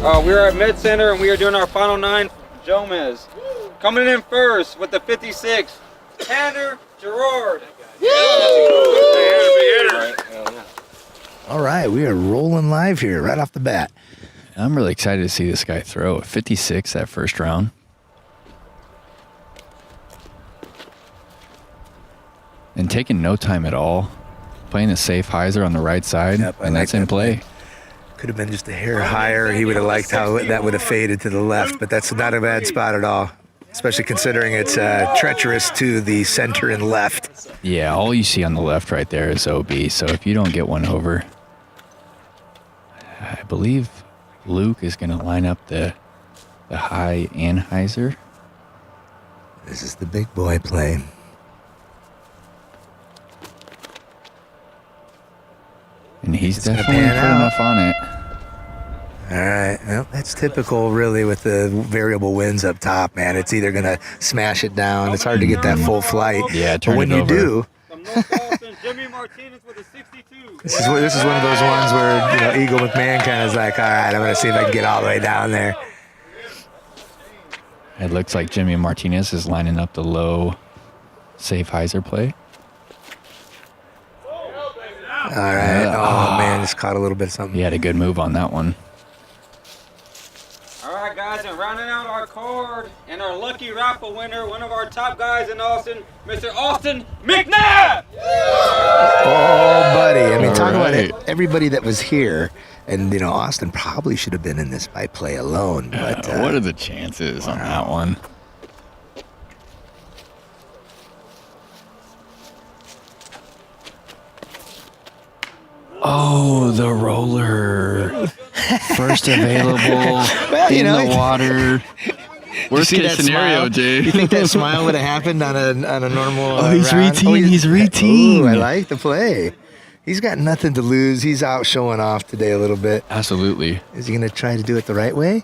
We're at MetCenter and we are doing our Final 9 Jomez. Coming in first with the 56, Tanner Gerard. All right, we are rolling live here right off the bat. I'm really excited to see this guy throw a 56 that first round. And taking no time at all. Playing a safe hyzer on the right side, and that's in play. Could have been just a hair higher. He would have liked how that would have faded to the left, but that's not a bad spot at all, especially considering it's treacherous to the center and left. Yeah, all you see on the left right there is OB, so if you don't get one over, I believe Luke is going to line up the high and hyzer. This is the big boy play. And he's definitely put enough on it. All right. Well, that's typical, really, with the variable winds up top, man. It's either going to smash it down. It's hard to get that full flight. Yeah, but when you do, this is one of those ones where, Eagle McMahon kind of is like, all right, I'm going to see if I can get all the way down there. It looks like Jimmy Martinez is lining up the low safe hyzer play. All right. Oh, man, just caught a little bit of something. He had a good move on that one. All right, guys, and rounding out our card and our lucky raffle winner, one of our top guys in Austin, Mr. Austin McNabb! Oh, buddy. I mean, talk about it. Everybody that was here, and, Austin probably should have been in this by play alone. But what are the chances on that one? Oh, the roller. First available in the water. Worst case scenario, smile? Jay. You think that smile would have happened on a normal he's round? routine. He's routine. Ooh, I like the play. He's got nothing to lose. He's out showing off today a little bit. Absolutely. Is he going to try to do it the right way?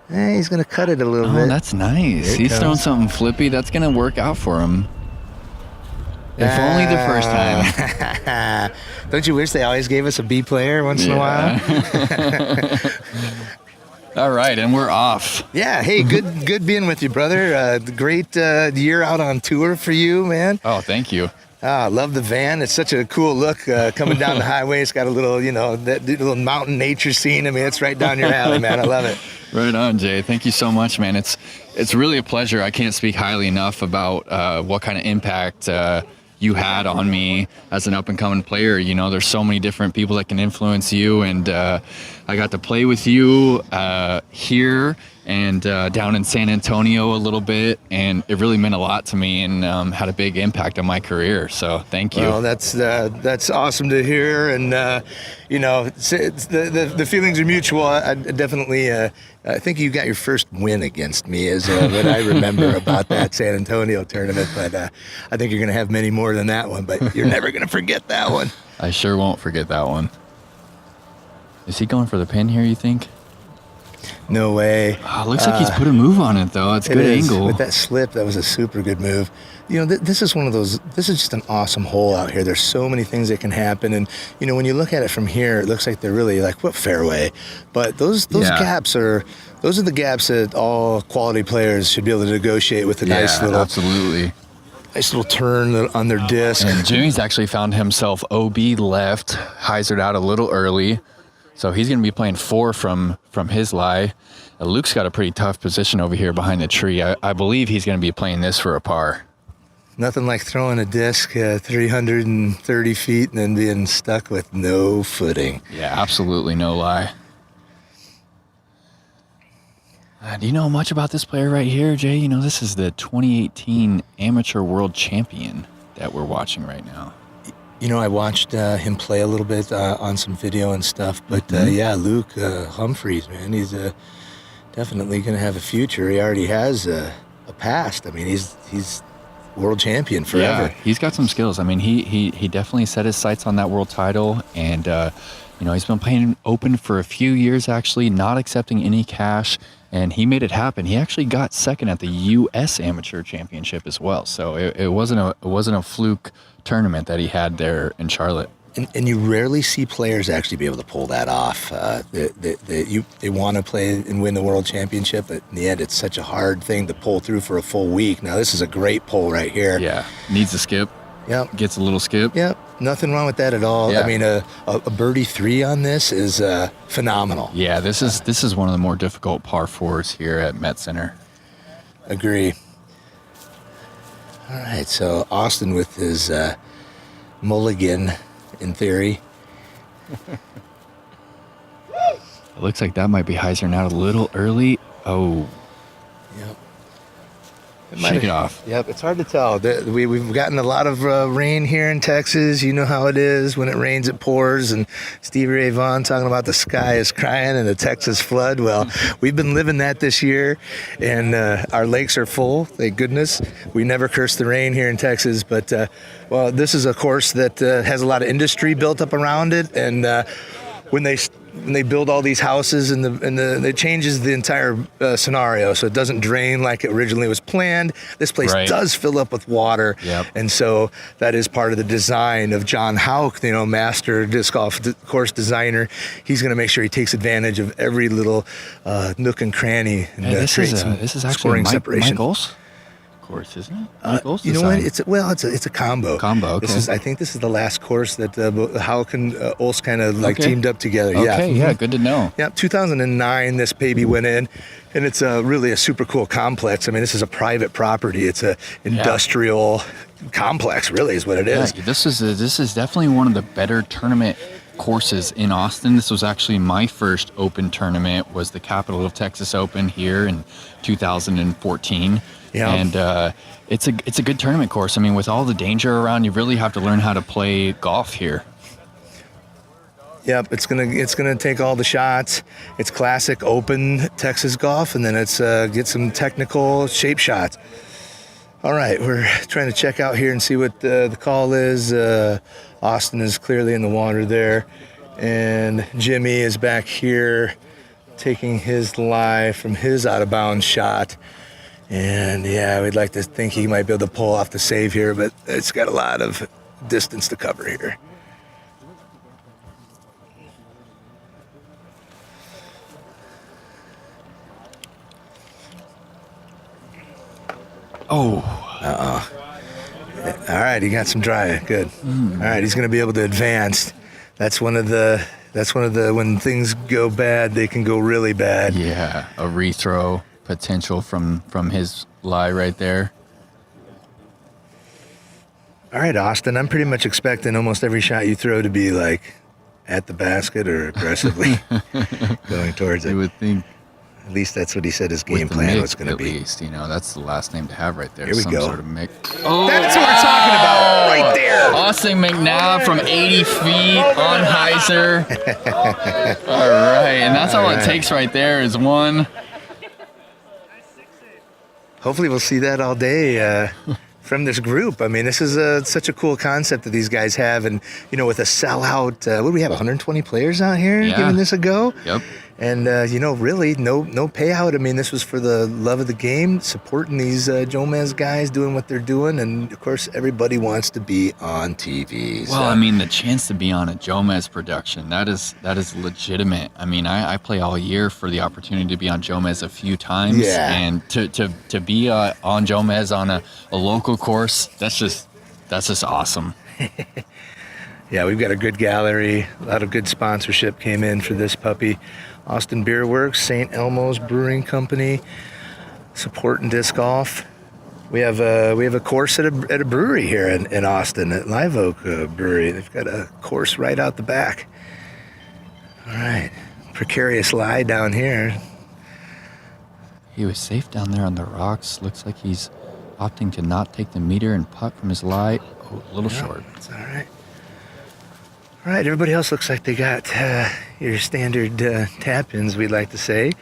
He's going to cut it a little bit. Oh, that's nice. He's throwing something flippy. That's going to work out for him. If only the first time. Don't you wish they always gave us a B player once in a while? All right, and we're off. Yeah, hey, good being with you, brother. Great year out on tour for you, man. Oh, thank you. I love the van. It's such a cool look coming down the highway. It's got a little, that little mountain nature scene. I mean, it's right down your alley, man. I love it. Right on, Jay. Thank you so much, man. It's really a pleasure. I can't speak highly enough about what kind of impact you had on me as an up-and-coming player. There's so many different people that can influence you, and I got to play with you here and down in San Antonio a little bit, and it really meant a lot to me and had a big impact on my career. So thank you. Well, that's awesome to hear, and the feelings are mutual. I definitely I think you got your first win against me is what I remember about that San Antonio tournament, but I think you're going to have many more than that one, but you're never going to forget that one. I sure won't forget that one. Is he going for the pin here, you think? No way. Looks like he's put a move on it, though. It's a good angle. With that slip, that was a super good move. This is one of those, this is just an awesome hole out here. There's so many things that can happen. And, when you look at it from here, it looks like they're really like, what fairway? But those gaps are the gaps that all quality players should be able to negotiate with a nice little turn on their disc. And Jimmy's actually found himself OB left, hyzered out a little early. So he's going to be playing 4 from his lie. Luke's got a pretty tough position over here behind the tree. I believe he's going to be playing this for a par. Nothing like throwing a disc 330 feet and then being stuck with no footing. Yeah, absolutely no lie. Do you know much about this player right here, Jay? This is the 2018 Amateur World Champion that we're watching right now. I watched him play a little bit on some video and stuff, but Luke Humphreys, man, he's definitely going to have a future. He already has a past. I mean, he's world champion forever. Yeah, he's got some skills. I mean, he definitely set his sights on that world title, and he's been playing open for a few years, actually, not accepting any cash, and he made it happen. He actually got second at the U.S. Amateur Championship as well, so it wasn't a fluke tournament that he had there in Charlotte. And you rarely see players actually be able to pull that off. They want to play and win the world championship, but in the end, it's such a hard thing to pull through for a full week. Now, this is a great pull right here. Yeah, needs a skip. Yep. Gets a little skip. Yep, nothing wrong with that at all. Yeah. I mean, a birdie 3 on this is phenomenal. Yeah, this is one of the more difficult par 4s here at MetCenter. Agree. All right, so Austin with his mulligan, in theory. It looks like that might be Heiser now a little early. Oh. Yep. Shake it off. Yep, it's hard to tell. We've gotten a lot of rain here in Texas. You know how it is. When it rains, it pours. And Stevie Ray Vaughan talking about the sky is crying and the Texas flood. Well, we've been living that this year, and our lakes are full, thank goodness. We never curse the rain here in Texas. But, well, this is a course that has a lot of industry built up around it. And when they build all these houses and it changes the entire scenario, so it doesn't drain like it originally was planned. This place does fill up with water, and so that is part of the design of John Houck, master disc golf course designer. He's going to make sure he takes advantage of every little nook and cranny and this is actually Mike Ol's course, isn't it? You know what? It's a combo. Okay. I think this is the last course that Houck and Olsz kind of teamed up together. Okay, yeah, good to know. Yeah, 2009 this baby went in, and it's really a super cool complex. I mean, this is a private property. It's a industrial complex, really, is what it is. Yeah, this is definitely one of the better tournament courses in Austin. This was actually my first open tournament, was the Capital of Texas Open here in 2014. Yeah. And it's a good tournament course. I mean, with all the danger around, you really have to learn how to play golf here. Yep, it's gonna take all the shots. It's classic open Texas golf, and then it's get some technical shape shots. All right, we're trying to check out here and see what the call is. Austin is clearly in the water there, and Jimmy is back here taking his lie from his out of bounds shot. And yeah, we'd like to think he might be able to pull off the save here, but it's got a lot of distance to cover here. Oh. All right, he got some dry. Good. All right, he's going to be able to advance. That's one of the when things go bad, they can go really bad. Yeah, a rethrow potential from his lie right there. All right, Austin, I'm pretty much expecting almost every shot you throw to be at the basket or aggressively going towards it. You would think. At least that's what he said his game plan was going to be. At least, that's the last name to have right there. Here we go. Sort of oh, that's what we're talking about right there. Austin McNabb from 80 feet on Heiser. All right, and that's all it takes right there is one. Hopefully we'll see that all day from this group. I mean, this is such a cool concept that these guys have. And, with a sellout, what do we have, 120 players out here giving this a go? Yep. And, really no payout. I mean, this was for the love of the game, supporting these Jomez guys doing what they're doing. And, of course, everybody wants to be on TV. Well, I mean, the chance to be on a Jomez production, that is legitimate. I mean, I play all year for the opportunity to be on Jomez a few times. Yeah. And to be on Jomez on a local course, that's just awesome. Yeah, we've got a good gallery. A lot of good sponsorship came in for this puppy. Austin Beer Works, St. Elmo's Brewing Company, supporting disc golf. We have a course at a brewery here in Austin at Live Oak Brewery. They've got a course right out the back. All right, precarious lie down here. He was safe down there on the rocks. Looks like he's opting to not take the meter and putt from his lie. Oh, a little short. That's all right. All right, everybody else looks like they got your standard tap-ins, we'd like to say.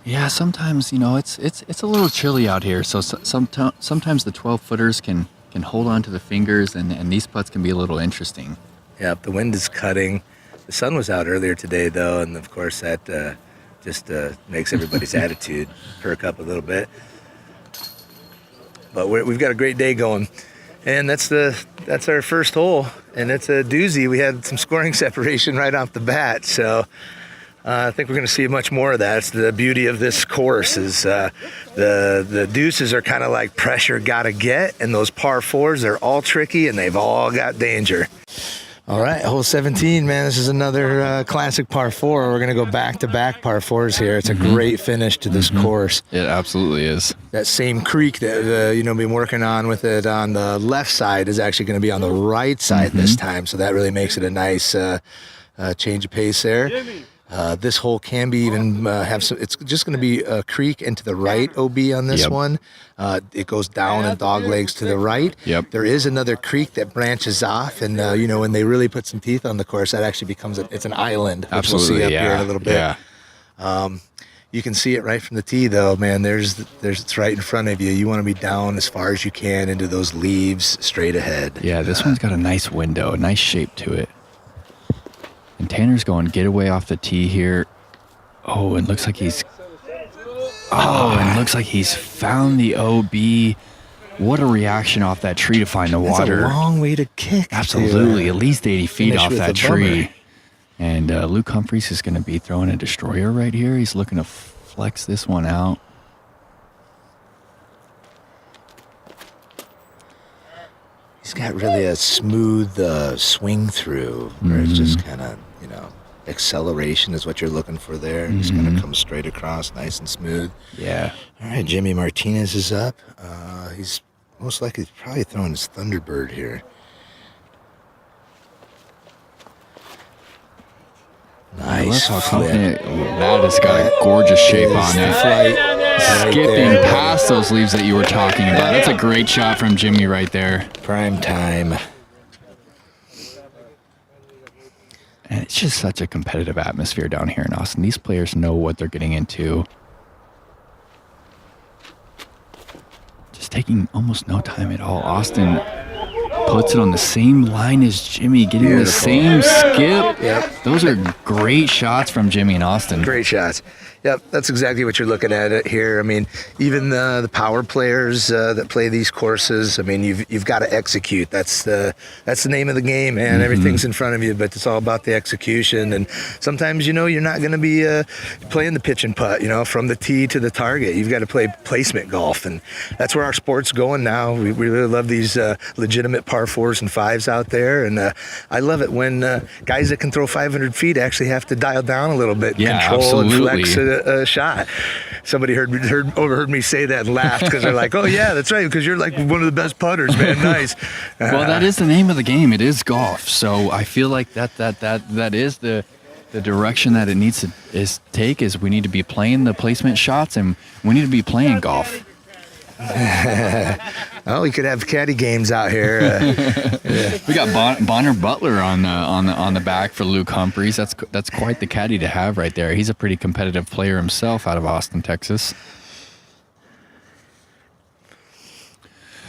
Yeah, sometimes, it's a little chilly out here, so sometimes the 12-footers can hold on to the fingers, and these putts can be a little interesting. Yep, the wind is cutting. The sun was out earlier today, though, and of course that just makes everybody's attitude perk up a little bit. But we've got a great day going. And that's our first hole, and it's a doozy. We had some scoring separation right off the bat, so I think we're going to see much more of that. It's the beauty of this course is the deuces are kind of like pressure gotta get, and those par fours are all tricky, and they've all got danger. All right, hole 17, man. This is another classic par four. We're going to go back-to-back par fours here. It's a great finish to this course. It absolutely is. That same creek that been working on with it on the left side is actually going to be on the right side this time, so that really makes it a nice change of pace there. This hole can be even have some. It's just going to be a creek and to the right OB on this one. It goes down and dog legs to the right. There is another creek that branches off, and when they really put some teeth on the course, that actually becomes it's an island, which we'll see up here in a little bit. You can see it right from the tee, though, man. It's right in front of you. You want to be down as far as you can into those leaves, straight ahead. Yeah, this one's got a nice window, a nice shape to it. And Tanner's going getaway off the tee here. Oh, it looks like he's found the OB. What a reaction off that tree to find the water. That's a long way to kick. Absolutely, at least 80 feet off that tree. And Luke Humphreys is going to be throwing a destroyer right here. He's looking to flex this one out. He's got really a smooth swing through where it's just kind of, acceleration is what you're looking for there. He's going to come straight across, nice and smooth. Yeah. All right, Jimmy Martinez is up. He's most likely probably throwing his Thunderbird here. Nice. How confident that has got a gorgeous shape on it. Skipping past those leaves that you were talking about. That's a great shot from Jimmy right there. Prime time. And it's just such a competitive atmosphere down here in Austin. These players know what they're getting into. Just taking almost no time at all. Austin puts it on the same line as Jimmy, getting the same skip. Those are great shots from Jimmy and Austin. Great shots. Yep, that's exactly what you're looking at here. I mean, even the power players that play these courses, I mean, you've got to execute. That's the name of the game, man. Everything's in front of you, but it's all about the execution. And sometimes, you're not going to be playing the pitch and putt, from the tee to the target. You've got to play placement golf, and that's where our sport's going now. We really love these legitimate par fours and fives out there, and I love it when guys that can throw 500 feet actually have to dial down a little bit, control and flex a shot. Somebody overheard me say that and laughed because they're like, "Oh yeah, that's right, because you're like one of the best putters, man. Nice." Well, that is the name of the game. It is golf, so I feel like that is the direction that it needs to take. Is we need to be playing the placement shots, and we need to be playing golf. Oh, we could have caddy games out here. We got Bonner Butler on the back for Luke Humphreys. That's quite the caddy to have right there. He's a pretty competitive player himself out of Austin, Texas.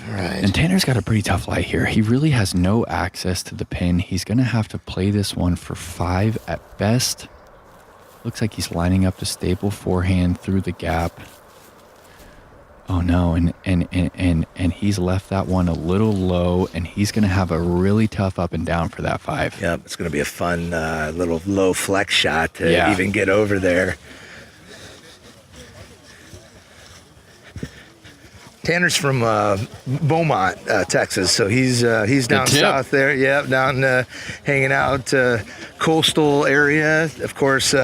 All right. And Tanner's got a pretty tough lie here. He really has no access to the pin. He's going to have to play this one for 5 at best. Looks like he's lining up the staple forehand through the gap. Oh no, and he's left that one a little low, and he's going to have a really tough up and down for that 5. Yep, it's going to be a fun little low flex shot to even get over there. Tanner's from Beaumont, Texas, so he's down south there. Yep, down hanging out coastal area. Of course,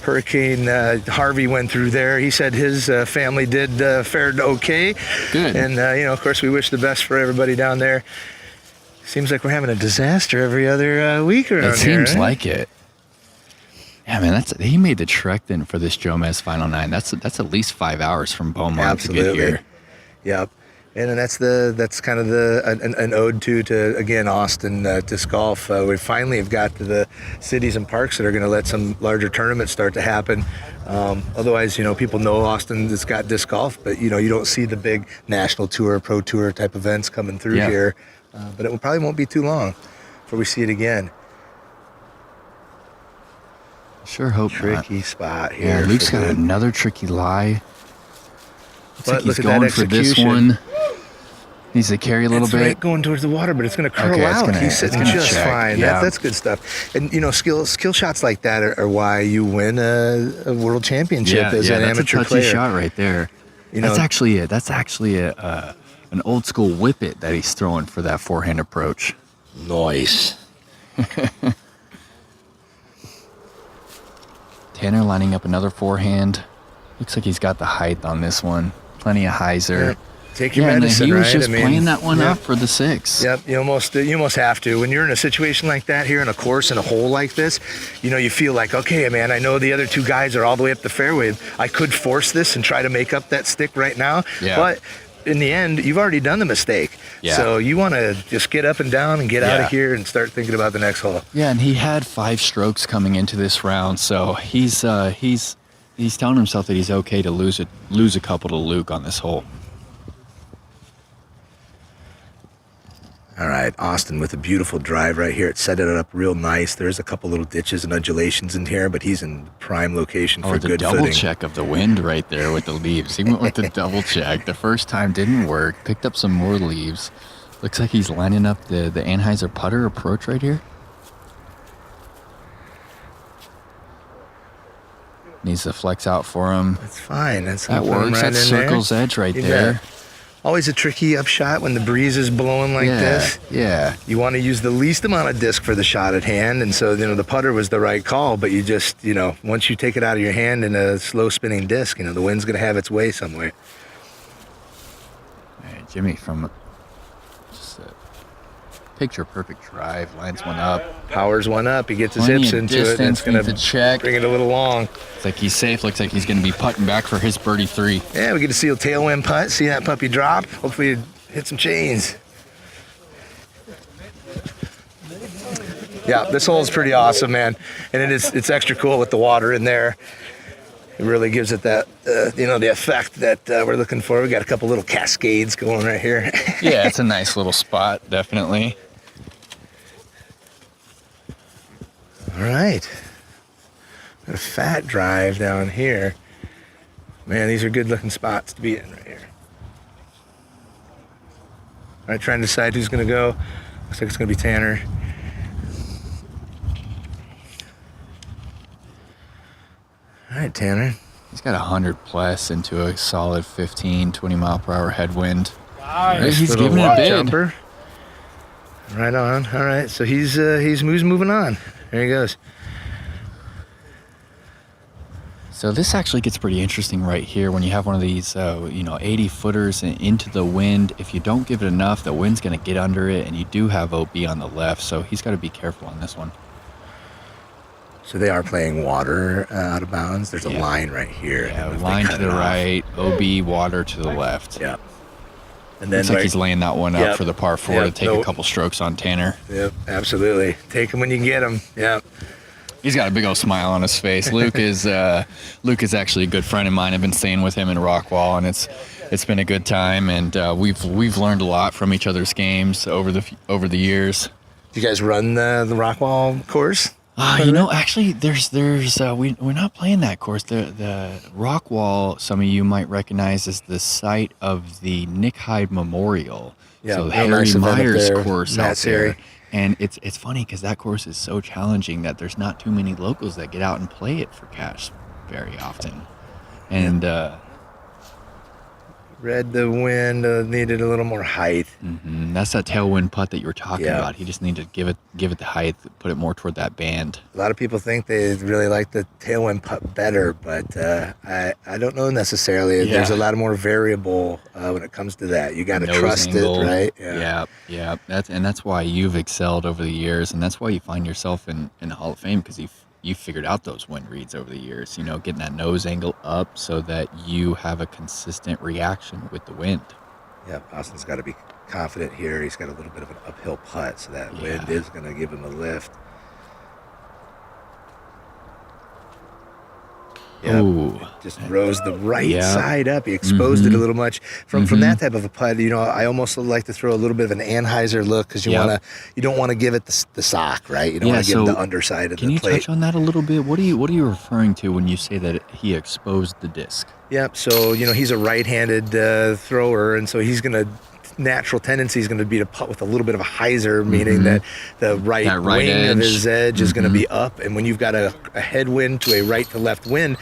Hurricane Harvey went through there. He said his family fared okay. Good. And of course, we wish the best for everybody down there. Seems like we're having a disaster every other week around here. It seems like it. Yeah, man, he made the trek then for this Jomez Final 9. That's at least 5 hours from Beaumont to get here. Yep, and that's kind of an ode to again Austin disc golf. We finally have got to the cities and parks that are going to let some larger tournaments start to happen. Otherwise, people know Austin has got disc golf, but you don't see the big national tour, pro tour type events coming through here. But it probably won't be too long before we see it again. Sure hope tricky spot here. Yeah, Luke's got another tricky lie. But Looks like he's going for this one. Needs to carry a little it's bit. right going towards the water, but it's going to curl Okay, out. He's sitting just check. fine. Yeah. That's good stuff. And skill shots like that are why you win a world championship as an amateur that's a touchy player. shot right there. That's actually an old school whippet that he's throwing for that forehand approach. Nice. Tanner lining up another forehand. Looks like he's got the height on this one. Plenty of hyzer. Yeah. Take your medicine, he was right? just playing that one up for the 6. Yep, you almost have to. When you're in a situation like that here in a course in a hole like this, you feel like, okay, man, I know the other 2 guys are all the way up the fairway. I could force this and try to make up that stick right now, but in the end, you've already done the mistake. Yeah. So you want to just get up and down and get out of here and start thinking about the next hole. Yeah, and he had 5 strokes coming into this round, so he's telling himself that he's okay to lose a couple to Luke on this hole. All right, Austin with a beautiful drive right here. It set it up real nice. There's a couple little ditches and undulations in here, but he's in prime location for good footing. The double check of the wind right there with the leaves. He went with the double check. The first time didn't work. Picked up some more leaves. Looks like he's lining up the Anheuser putter approach right here. Needs to flex out for him. That's fine. That works. That's circle's edge right there. Always a tricky upshot when the breeze is blowing like this. Yeah. You want to use the least amount of disc for the shot at hand, and so the putter was the right call. But you just once you take it out of your hand in a slow spinning disc, the wind's gonna have its way somewhere. All right, Jimmy from just a picture perfect drive, lines one up, powers one up. He gets his hips into it, and it's gonna bring it a little long. Looks like he's safe. Looks like he's going to be putting back for his birdie 3. Yeah, we get to see a tailwind putt. See that puppy drop. Hopefully it hit some chains. Yeah, this hole is pretty awesome, man. And it's extra cool with the water in there. It really gives it that, the effect that we're looking for. We got a couple little cascades going right here. Yeah, it's a nice little spot, definitely. All right. Got a fat drive down here. Man, these are good looking spots to be in right here. All right, trying to decide who's going to go. Looks like it's going to be Tanner. All right, Tanner. He's got 100 plus into a solid 15, 20 mile per hour headwind. Nice. He's giving it a bid. Jumper. Right on. All right, so he's moving on. There he goes. So this actually gets pretty interesting right here when you have one of these, 80 footers into the wind. If you don't give it enough, the wind's going to get under it, and you do have OB on the left, so he's got to be careful on this one. So they are playing water out of bounds. There's a line right here. Yeah, line to the right, OB, water to the left. Yeah. And then looks like he's laying that one up for the par 4 to take a couple strokes on Tanner. Yep, absolutely. Take him when you can get him. Yep. He's got a big old smile on his face. Luke is actually a good friend of mine. I've been staying with him in Rockwall, and it's been a good time. And we've learned a lot from each other's games over the years. Do you guys run the Rockwall course? Actually, we're not playing that course. The Rockwall, some of you might recognize as the site of the Nick Hyde Memorial. Yeah, so the Harry Myers course out there. Area. And it's funny because that course is so challenging that there's not too many locals that get out and play it for cash very often. And read the wind, needed a little more height. Mm-hmm. That's that tailwind putt that you were talking about. He just needed to give it the height, put it more toward that band. A lot of people think they really like the tailwind putt better, but I don't know necessarily. Yeah. There's a lot more variable when it comes to that. You got to trust it, right? Yeah. That's why you've excelled over the years, and that's why you find yourself in the Hall of Fame, because you figured out those wind reads over the years, getting that nose angle up so that you have a consistent reaction with the wind. Yeah, Austin's got to be confident here. He's got a little bit of an uphill putt, so that wind is going to give him a lift. Yep. Just rose the right side up. He exposed it a little much. From that type of a putt, I almost like to throw a little bit of an Anheuser look, because you don't want to give it the sock, right? You don't want to give the underside of the plate. Can you touch on that a little bit? What are you referring to when you say that he exposed the disc? Yep. So he's a right-handed thrower, and so he's gonna natural tendency is going to be to putt with a little bit of a hyzer, meaning that the right wing edge of his edge is going to be up. And when you've got a headwind to a right to left wind,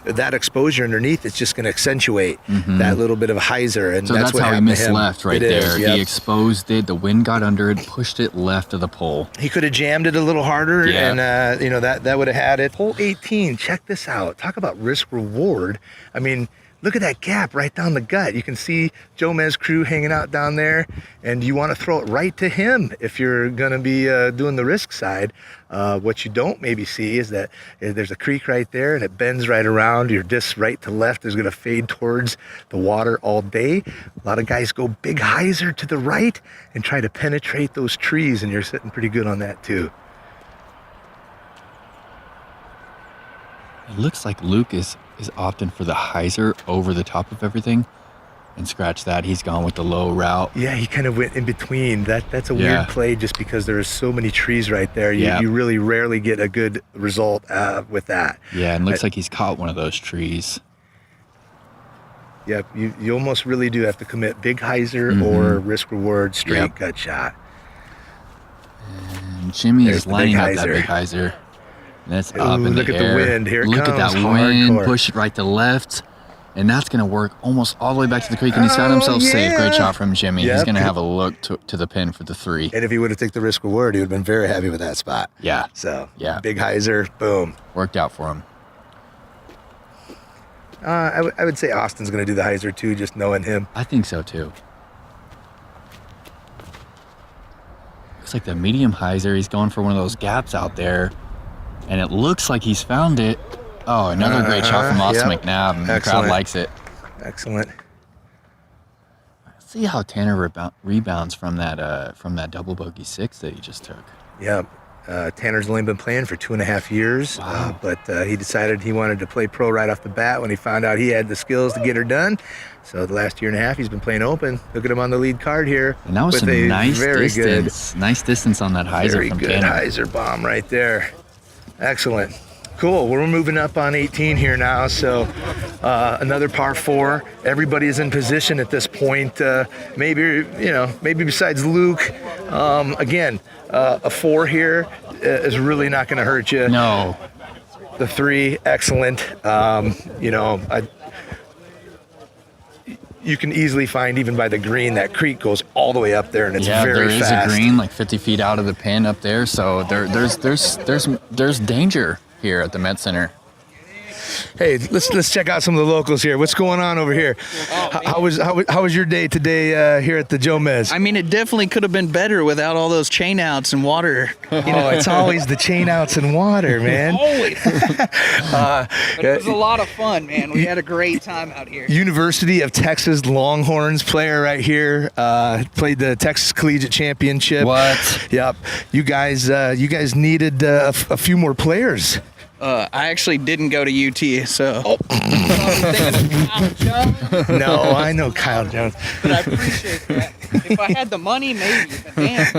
that exposure underneath is just going to accentuate that little bit of a hyzer. And So that's what how he happened to missed him. left right It there. is, yep. He exposed it. The wind got under it, pushed it left of the pole. He could have jammed it a little harder, Yeah. and you know, that would have had it. Hole 18, check this out. Talk about risk reward. I mean, look at that gap right down the gut. You can see Jomez crew hanging out down there, and you want to throw it right to him if you're going to be doing the risk side. What you don't maybe see is that there's a creek right there, and it bends right around. Your disc right to left is going to fade towards the water all day. A lot of guys go big hyzer to the right and try to penetrate those trees, and you're sitting pretty good on that too. It looks like Luke is opting for the hyzer over the top of everything. And scratch that, he's gone with the low route. Yeah, he kind of went in between. That's a Yeah. weird play just because there are so many trees right there. You really rarely get a good result with that. Yeah, and looks like he's caught one of those trees. Yeah, you almost really do have to commit big hyzer or risk reward straight gut shot. And Jimmy There's is the lining big up that hyzer. big hyzer. That's Ooh, up in look the at the air. wind. Here it look comes, at that wind. hardcore. Push it right to left. And that's going to work almost all the way back to the creek. And he's found himself safe. Great shot from Jimmy. He's Yep. going to have a look to the pin for the 3. And if he would have taken the risk reward, he would have been very happy with that spot. Yeah. So, Yeah. big hyzer, boom. Worked out for him. I would say Austin's going to do the hyzer too, just knowing him. I think so too. Looks like the medium hyzer. He's going for one of those gaps out there. And it looks like he's found it. Oh, another great shot from Austin McNabb. And the crowd Excellent. likes it. Excellent. See how Tanner rebounds from that double bogey 6 that he just took. Yeah. Tanner's only been playing for 2.5 years, Wow. but he decided he wanted to play pro right off the bat when he found out he had the skills to get her done. So the last 1.5 years, he's been playing open. Look at him on the lead card here. And that was with some a nice very distance. Nice distance on that hyzer very from good Tanner. hyzer bomb right there. Excellent. Cool. We're moving up on 18 here now. So another par 4. Everybody is in position at this point. Maybe besides Luke. Again, a 4 here is really not going to hurt you. No. The 3, excellent. You can easily find, even by the green, that creek goes all the way up there, and it's Yeah, very there is fast. a green like 50 feet out of the pin up there. So there's danger here at the MetCenter. Hey, let's check out some of the locals here. What's going on over here? How was your day today here at the Jomez? I mean, it definitely could have been better without all those chain outs and water. It's always the chain outs and water, man. Always. But it was a lot of fun, man. We had a great time out here. University of Texas Longhorns player right here. Played the Texas Collegiate Championship. What? Yep. You guys needed a few more players. I actually didn't go to UT, so. No, I know Kyle Jones. But I appreciate that. If I had the money, maybe. But damn.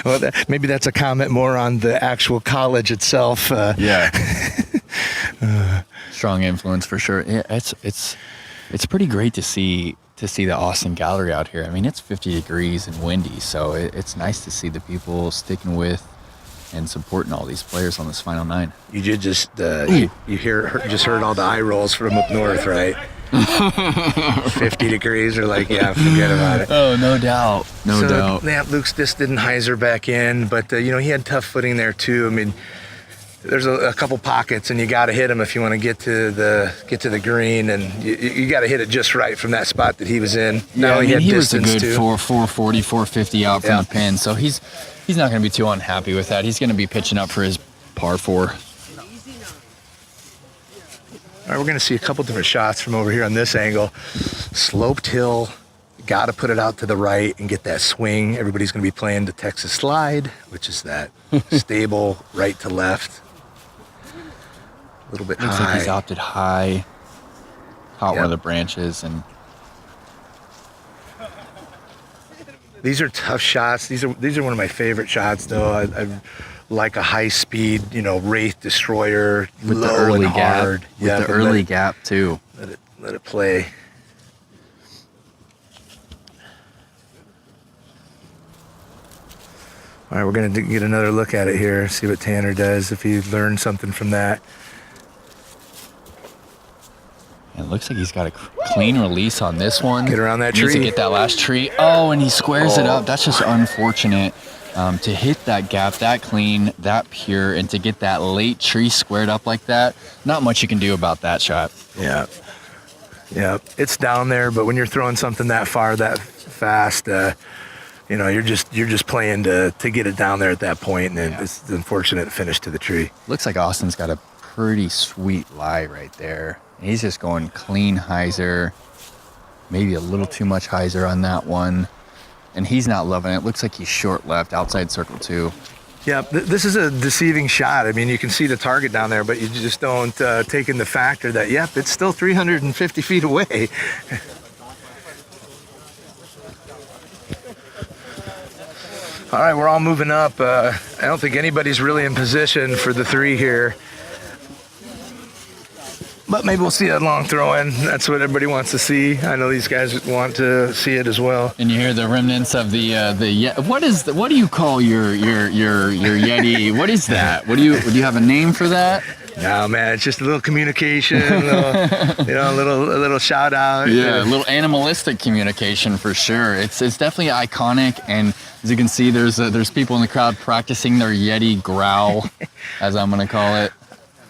Well, maybe that's a comment more on the actual college itself. Yeah. Strong influence for sure. Yeah, it's pretty great to see the Austin gallery out here. I mean, it's 50 degrees and windy, so it's nice to see the people sticking with and supporting all these players on this Final 9. You did just you heard all the eye rolls from up north, right? 50 degrees, or like, yeah, forget about it. Oh, no doubt. No doubt. Yeah, Luke's just didn't hyzer back in, but he had tough footing there too. I mean, there's a couple pockets, and you got to hit them if you want to get to the green, and you got to hit it just right from that spot that he was in. Yeah, he was a good too. 440, 450 out from the pin, so he's not going to be too unhappy with that. He's going to be pitching up for his par 4. All right, we're going to see a couple different shots from over here on this angle. Sloped hill, got to put it out to the right and get that swing. Everybody's going to be playing the Texas slide, which is that stable right to left. A little bit Looks high. like he's opted high, caught one of the branches, and these are tough shots. These are one of my favorite shots, though. I like a high speed, wraith destroyer, with low the early and gap. hard. With the but early gap too. let it play. All right, we're going to get another look at it here, see what Tanner does, if he learned something from that. It looks like he's got a clean release on this one. Get around that Needs tree. to get that last tree. Oh, and he squares it up. That's just unfortunate. To hit that gap that clean, that pure, and to get that late tree squared up like that, not much you can do about that shot. Yeah. Yeah, it's down there, but when you're throwing something that far, that fast, you know, you're just playing to get it down there at that point, and it's an unfortunate finish to the tree. Looks like Austin's got a pretty sweet lie right there. He's just going clean hyzer, maybe a little too much hyzer on that one, and he's not loving it. Looks like he's short left, outside circle 2. Yeah, this is a deceiving shot. I mean, you can see the target down there, but you just don't take in the factor that, yep, it's still 350 feet away. All right, we're all moving up. I don't think anybody's really in position for the 3 here. But maybe we'll see a long throw in. That's what everybody wants to see. I know these guys want to see it as well. And you hear the remnants of the what do you call your Yeti? What is that? Do you have a name for that? No, man, it's just a little communication, a little shout out. Yeah, a little animalistic communication for sure. It's definitely iconic, and as you can see, there's people in the crowd practicing their Yeti growl, as I'm gonna call it.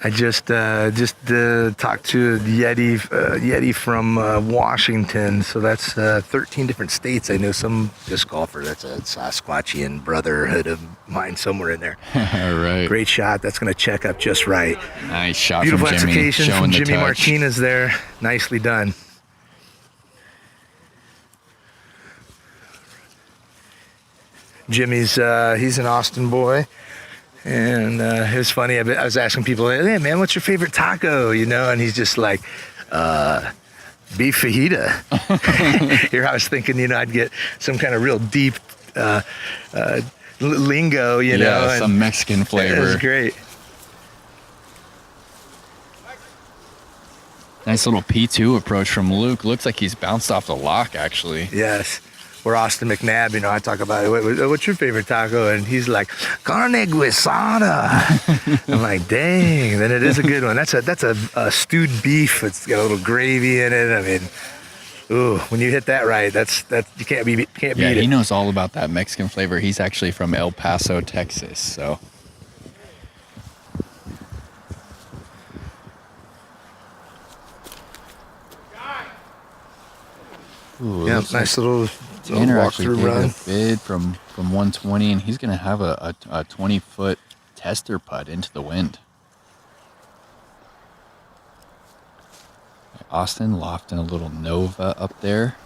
I just talked to a Yeti from Washington, so that's 13 different states. I know some disc golfer that's a Sasquatchian brotherhood of mine somewhere in there. All right. Great shot. That's going to check up just right. Nice shot Beautiful from Jimmy. execution Showing from the Jimmy touch. Martinez there. Nicely done. Jimmy's he's an Austin boy. And it was funny. I was asking people, "Hey man, what's your favorite taco?" You know, and he's just like, "Beef fajita." Here I was thinking, I'd get some kind of real deep lingo, you know, and some Mexican flavor. It was great. Nice little P2 approach from Luke. Looks like he's bounced off the lock, actually. Yes. We're Austin McNabb, I talk about what's your favorite taco, and he's like, carne guisada. I'm like, dang, then it is a good one. That's a stewed beef. It's got a little gravy in it. I mean, ooh, when you hit that right, that's you can't beat it. He knows all about that Mexican flavor. He's actually from El Paso, Texas, so. Ooh, yeah, nice little Tanner actually gave run. a bid from 120, and he's going to have a 20-foot tester putt into the wind. Austin lofting a little Nova up there.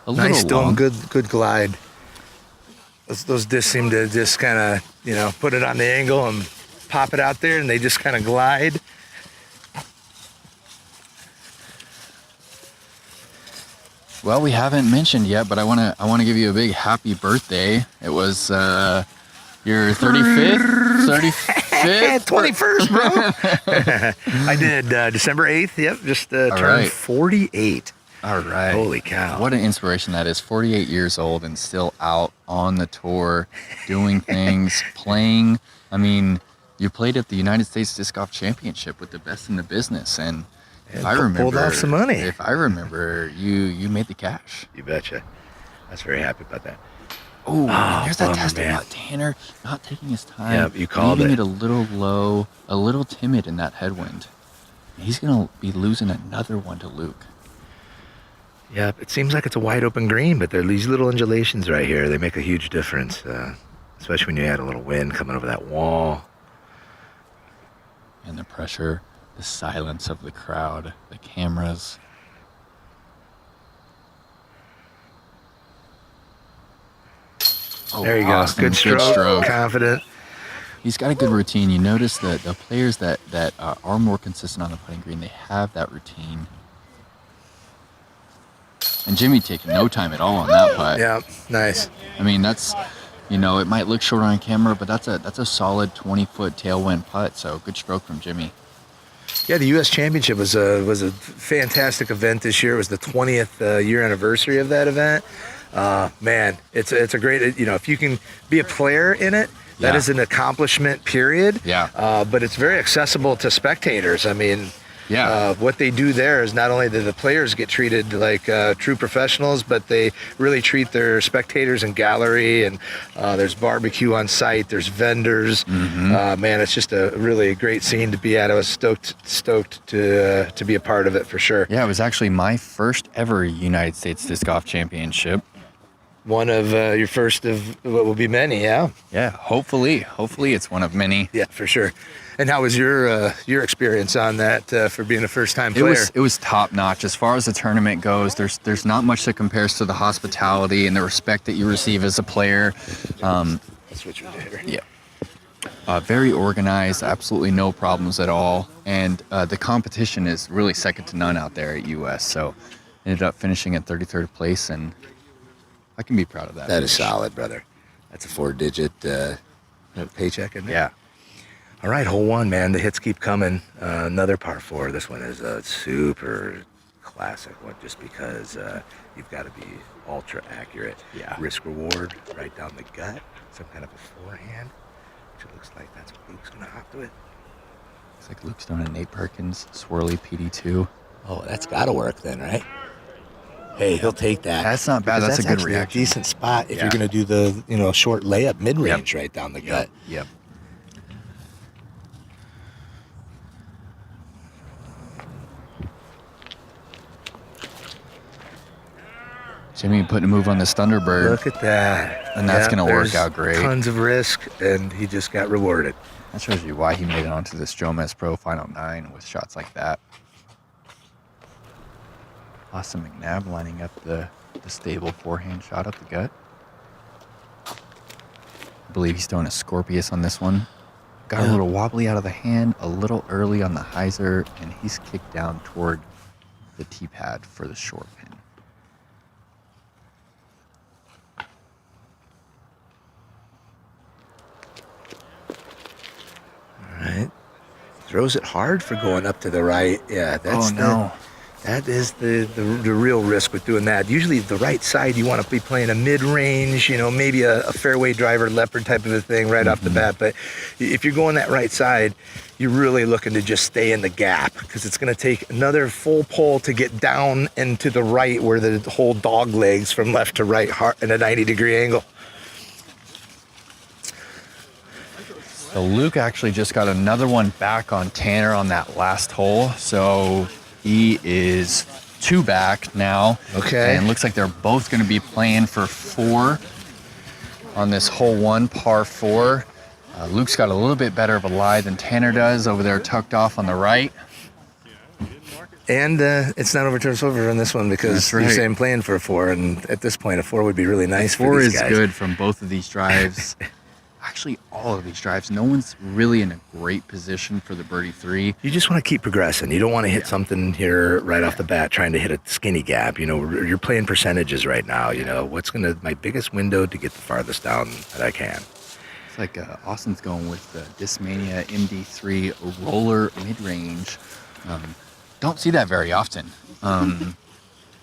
Nice dome, good glide. Those discs seem to just kind of, put it on the angle and pop it out there, and they just kind of glide. Well, we haven't mentioned yet, but I want to give you a big happy birthday. It was your 35th, 21st, bro. I did December 8th. Yep, just turned 48. All right. Holy cow. What an inspiration that is. 48 years old and still out on the tour, doing things, playing. I mean, you played at the United States Disc Golf Championship with the best in the business, and if I remember, pulled off some money. If I remember, you made the cash. You betcha. I was very happy about that. Ooh, there's that test about Tanner not taking his time. Yeah, you called leaving it. A little low, a little timid in that headwind. He's going to be losing another one to Luke. Yeah, it seems like it's a wide open green, but there are these little undulations right here. They make a huge difference, especially when you had a little wind coming over that wall. And the pressure, the silence of the crowd, the cameras. There you go. Austin, Good stroke. Confident. He's got a good routine. You notice that the players that are more consistent on the putting green, they have that routine. And Jimmy taking no time at all on that putt. Yeah, nice. I mean, that's, it might look short on camera, but that's a solid 20-foot tailwind putt. So good stroke from Jimmy. Yeah, the U.S. Championship was a fantastic event this year. It was the 20th year anniversary of that event. Man, it's a great, you know, if you can be a player in it, that is an accomplishment, period. Yeah. But it's very accessible to spectators. I mean, what they do there is not only do the players get treated like true professionals, but they really treat their spectators in gallery, and there's barbecue on site, there's vendors. Man, it's just a really great scene to be at. I was stoked to be a part of it for sure. Yeah, it was actually my first ever United States Disc Golf Championship. One of your first of what will be many, yeah? Yeah, hopefully it's one of many. Yeah, for sure. And how was your experience on that for being a first-time player? It was top-notch. As far as the tournament goes, there's not much that compares to the hospitality and the respect that you receive as a player. Let's switch with here. Yeah. Very organized, absolutely no problems at all. And the competition is really second to none out there at US. So ended up finishing in 33rd place, and I can be proud of that. That is solid, brother. That's a 4-digit paycheck in there. Yeah. All right, hole 1, man. The hits keep coming. Another par 4. This one is a super classic one just because you've got to be ultra accurate. Yeah. Risk reward right down the gut. Some kind of a forehand, which it looks like that's what Luke's going to hop to it. Looks like Luke's doing a Nate Perkins swirly PD2. Oh, that's got to work then, right? Hey, he'll take that. That's not bad. That's a good reaction. A decent spot if you're going to do the short layup mid-range right down the gut. Yep. Jimmy putting a move on this Thunderbird. Look at that. And that's going to work out great. Tons of risk, and he just got rewarded. That shows you why he made it onto this JomezPro Final 9 with shots like that. Austin McNabb lining up the stable forehand shot up the gut. I believe he's throwing a Scorpius on this one. Got a little wobbly out of the hand, a little early on the hyzer, and he's kicked down toward the tee pad for the short pin. All right. Throws it hard for going up to the right. Yeah, that's that is the real risk with doing that. Usually the right side, you want to be playing a mid-range, maybe a fairway driver, leopard type of a thing right off the bat. But if you're going that right side, you're really looking to just stay in the gap because it's going to take another full pull to get down and to the right where the whole dog legs from left to right in a 90-degree angle. So Luke actually just got another one back on Tanner on that last hole. So he is 2 back now. Okay. And looks like they're both going to be playing for 4 on this hole 1, par 4. Luke's got a little bit better of a lie than Tanner does over there tucked off on the right. And it's not overturned silver on this one because you're saying playing for a 4. And at this point, a 4 would be really nice for these guys. 4 is good from both of these drives. Actually, all of these drives. No one's really in a great position for the birdie 3. You just want to keep progressing. You don't want to hit something here right off the bat, trying to hit a skinny gap. You're playing percentages right now. What's my biggest window to get the farthest down that I can. It's like Austin's going with the Discmania MD3 roller mid-range. Don't see that very often.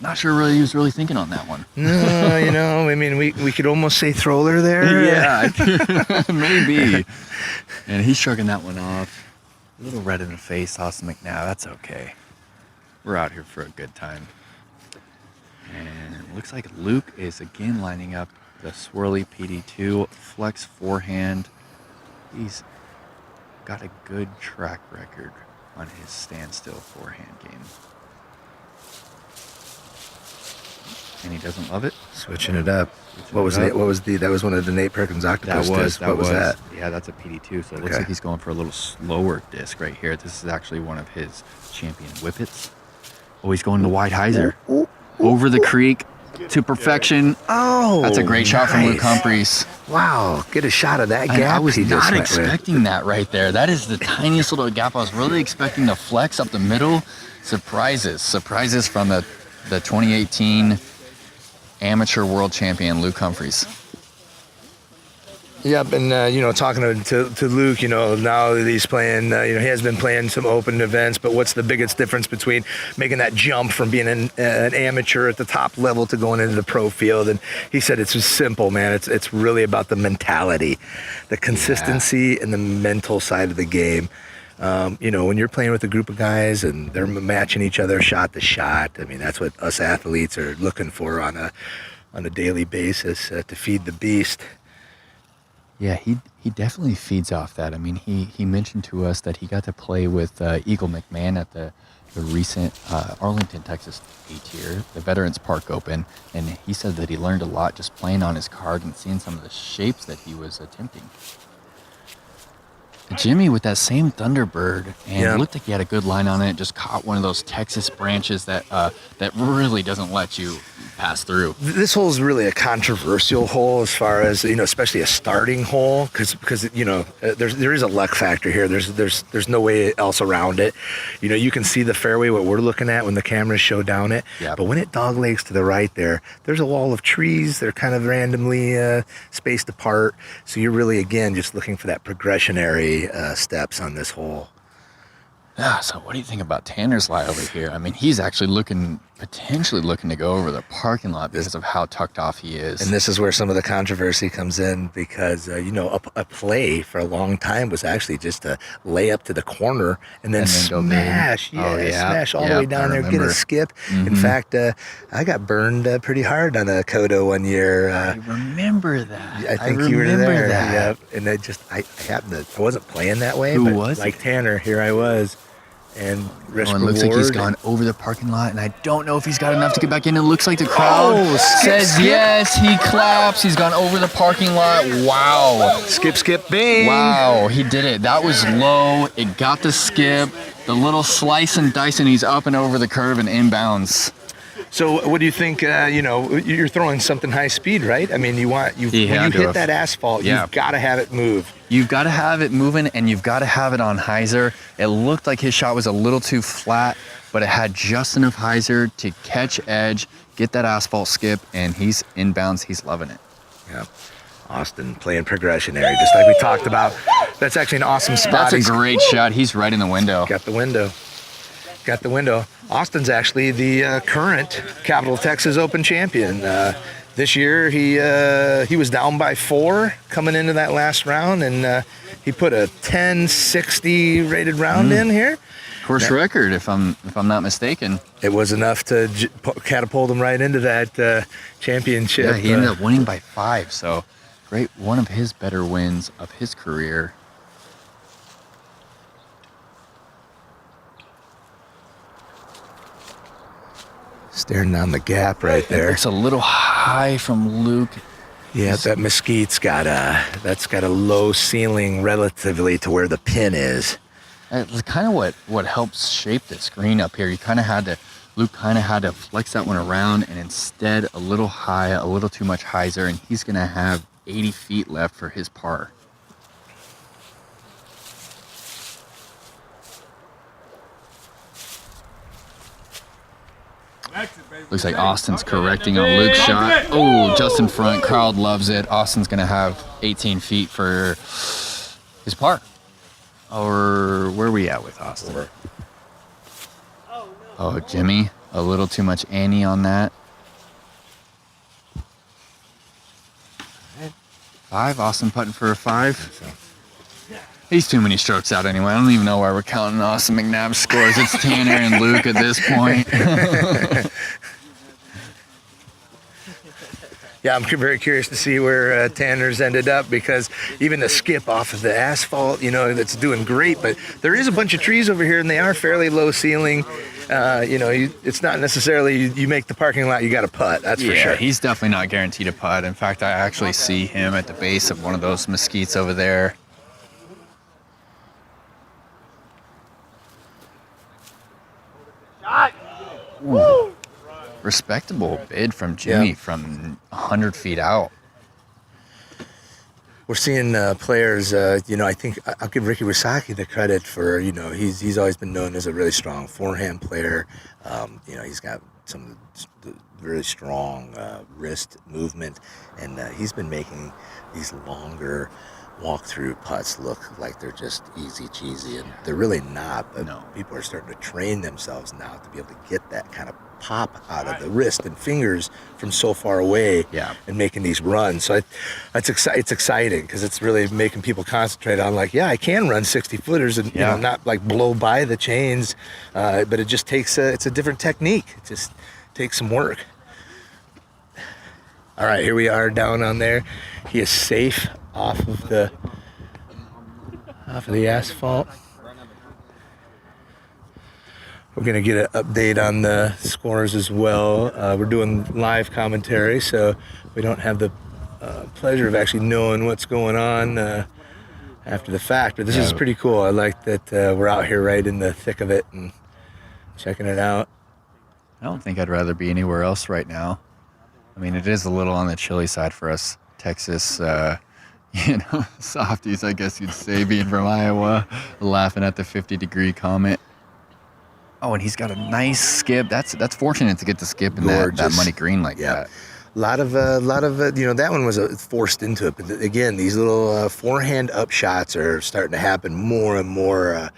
Not sure really he was really thinking on that one. No, I mean, we could almost say Throller there. Yeah, maybe. And he's shrugging that one off. A little red in the face, Austin McNabb. That's okay. We're out here for a good time. And it looks like Luke is again lining up the swirly PD2 flex forehand. He's got a good track record on his standstill forehand game. And he doesn't love it. Switching it up. That was one of the Nate Perkins octopus discs. What was that? Yeah, that's a PD2. So it looks like he's going for a little slower disc right here. This is actually one of his champion whippets. Oh, he's going to wide hyzer. Over the creek to perfection. Oh, that's a great shot from Luke Humphreys. Wow, get a shot of that gap. I was not expecting that right there. That is the tiniest little gap. I was really expecting the flex up the middle. Surprises from the 2018 amateur world champion Luke Humphreys. Yep, and talking to Luke, now that he's playing, he has been playing some open events, but what's the biggest difference between making that jump from being an amateur at the top level to going into the pro field? And he said it's just simple, man. It's really about the mentality, the consistency, and the mental side of the game. When you're playing with a group of guys and they're matching each other shot to shot, I mean, that's what us athletes are looking for on a daily basis to feed the beast. Yeah, he definitely feeds off that. I mean, he mentioned to us that he got to play with Eagle McMahon at the recent Arlington, Texas A-Tier, the Veterans Park Open, and he said that he learned a lot just playing on his card and seeing some of the shapes that he was attempting. Jimmy with that same Thunderbird, and it looked like he had a good line on it, just caught one of those Texas branches that really doesn't let you pass through. This hole is really a controversial hole as far as, especially a starting hole, because there is a luck factor here. There's no way else around it. You can see the fairway, what we're looking at when the cameras show down it. Yep. But when it dog legs to the right there's a wall of trees. They're kind of randomly spaced apart. So you're really, again, just looking for that progressionary steps on this hole. So what do you think about Tanner's lie over here? I mean, he's actually potentially looking to go over the parking lot because of how tucked off he is. And this is where some of the controversy comes in because, a play for a long time was actually just to lay up to the corner and then smash. Smash all the way down there, get a skip. Mm-hmm. In fact, I got burned pretty hard on a Kodo one year. I remember that. I think you were there. Yep. And I happened to, I wasn't playing that way. Who but was like Tanner, here I was. And risk it reward. Looks like he's gone over the parking lot, and I don't know if he's got enough to get back in. It looks like the crowd says yes. He claps. He's gone over the parking lot. Wow. Skip, bing. Wow, he did it. That was low. It got the skip. The little slice and dice, and he's up and over the curve and inbounds. So what do you think, you're throwing something high speed, right? I mean, when you hit that asphalt, you've got to have it move. You've got to have it moving, and you've got to have it on hyzer. It looked like his shot was a little too flat, but it had just enough hyzer to catch edge, get that asphalt skip, and he's inbounds. He's loving it. Yeah. Austin playing progressionary, just like we talked about. That's actually an awesome spot. That's a great shot. He's right in the window. Got the window. Austin's actually the current Capital Texas Open champion. This year he was down by 4 coming into that last round, and he put a 10-60 rated round in here. Course record, if I'm not mistaken. It was enough to catapult him right into that championship. Yeah, he ended up winning by 5. So great, one of his better wins of his career. Staring down the gap right there. It's a little high from Luke. Yeah, that mesquite's got a low ceiling relatively to where the pin is. It's kind of what helps shape this green up here. Luke kind of had to flex that one around, and instead a little high, a little too much hyzer, and he's gonna have 80 feet left for his par. Looks like Austin's correcting on Luke's shot. Oh, just in front. Crowd loves it. Austin's going to have 18 feet for his par. Or where are we at with Austin? Oh, Jimmy. A little too much Annie on that. 5. Austin putting for a 5. He's too many strokes out anyway. I don't even know why we're counting Austin McNabb's scores. It's Tanner and Luke at this point. Yeah, I'm very curious to see where Tanner's ended up, because even the skip off of the asphalt, that's doing great. But there is a bunch of trees over here, and they are fairly low ceiling. It's not necessarily you make the parking lot, you got to putt. That's for sure. Yeah, he's definitely not guaranteed a putt. In fact, I actually see him at the base of one of those mesquites over there. Ooh. Respectable bid from Jimmy from 100 feet out. We're seeing players, I think I'll give Ricky Wysocki the credit for, he's always been known as a really strong forehand player. He's got some of the really strong wrist movement, and he's been making these longer walk-through putts look like they're just easy cheesy, and they're really not. But people are starting to train themselves now to be able to get that kind of pop out of the wrist and fingers from so far away, and making these runs. So it's exciting because it's really making people concentrate on like, I can run 60-footers and you know, not like blow by the chains, but it just takes it's a different technique. It just takes some work. All right, here we are down on there. He is safe off of the asphalt. We're gonna get an update on the scores as well. We're doing live commentary, so we don't have the pleasure of actually knowing what's going on after the fact. But this is pretty cool. I like that we're out here right in the thick of it and checking it out. I don't think I'd rather be anywhere else right now. I mean, it is a little on the chilly side for us Texas, softies, I guess you'd say, being from Iowa, laughing at the 50-degree comment. Oh, and he's got a nice skip. That's fortunate to get the skip in that muddy green like that. A lot of that one was forced into it. But again, these little forehand up shots are starting to happen more and more.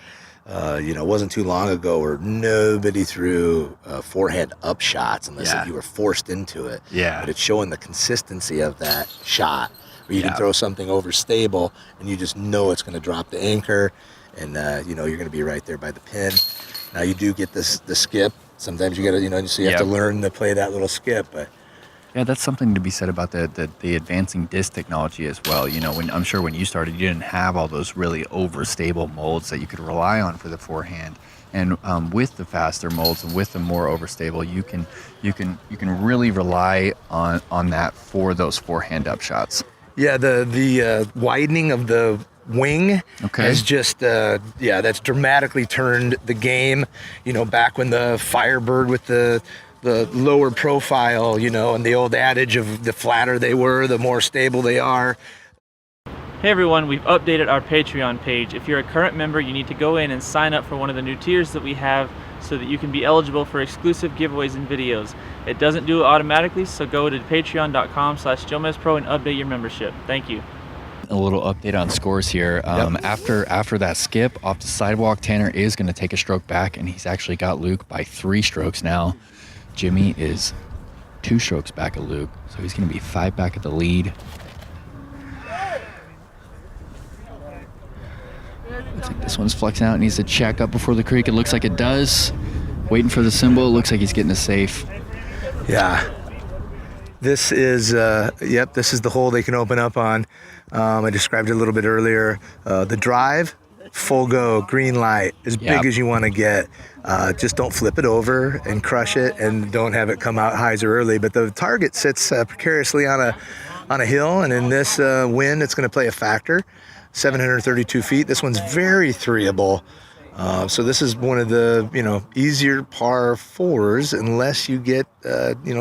It wasn't too long ago where nobody threw forehand up shots unless you were forced into it. Yeah. But it's showing the consistency of that shot where you can throw something over-stable and you just know it's going to drop the anchor, and you're going to be right there by the pin. Now you do get the skip. Sometimes you got to, so you have to learn to play that little skip. But yeah, that's something to be said about the advancing disc technology as well. I'm sure when you started, you didn't have all those really overstable molds that you could rely on for the forehand. And with the faster molds and with the more overstable, you can really rely on that for those forehand up shots. Yeah, the widening of the wing has just that's dramatically turned the game. Back when the Firebird with the lower profile, and the old adage of the flatter they were, the more stable they are. Hey everyone, we've updated our Patreon page. If you're a current member, you need to go in and sign up for one of the new tiers that we have so that you can be eligible for exclusive giveaways and videos. It doesn't do it automatically, so go to patreon.com/JomezPro and update your membership. Thank you. A little update on scores here. After that skip off the sidewalk, Tanner is going to take a stroke back, and he's actually got Luke by 3 strokes now. Jimmy is 2 strokes back of Luke, so he's going to be 5 back at the lead. Looks like this one's flexing out. Needs to check up before the creek. It looks like it does. Waiting for the symbol. It looks like he's getting a safe. Yeah. This is, this is the hole they can open up on. I described it a little bit earlier. The drive, full go, green light, as big as you want to get. Just don't flip it over and crush it, and don't have it come out Heiser early. But the target sits precariously on a hill, and in this wind, it's going to play a factor. 732 feet. This one's very threeable. So this is one of the easier par 4s unless you get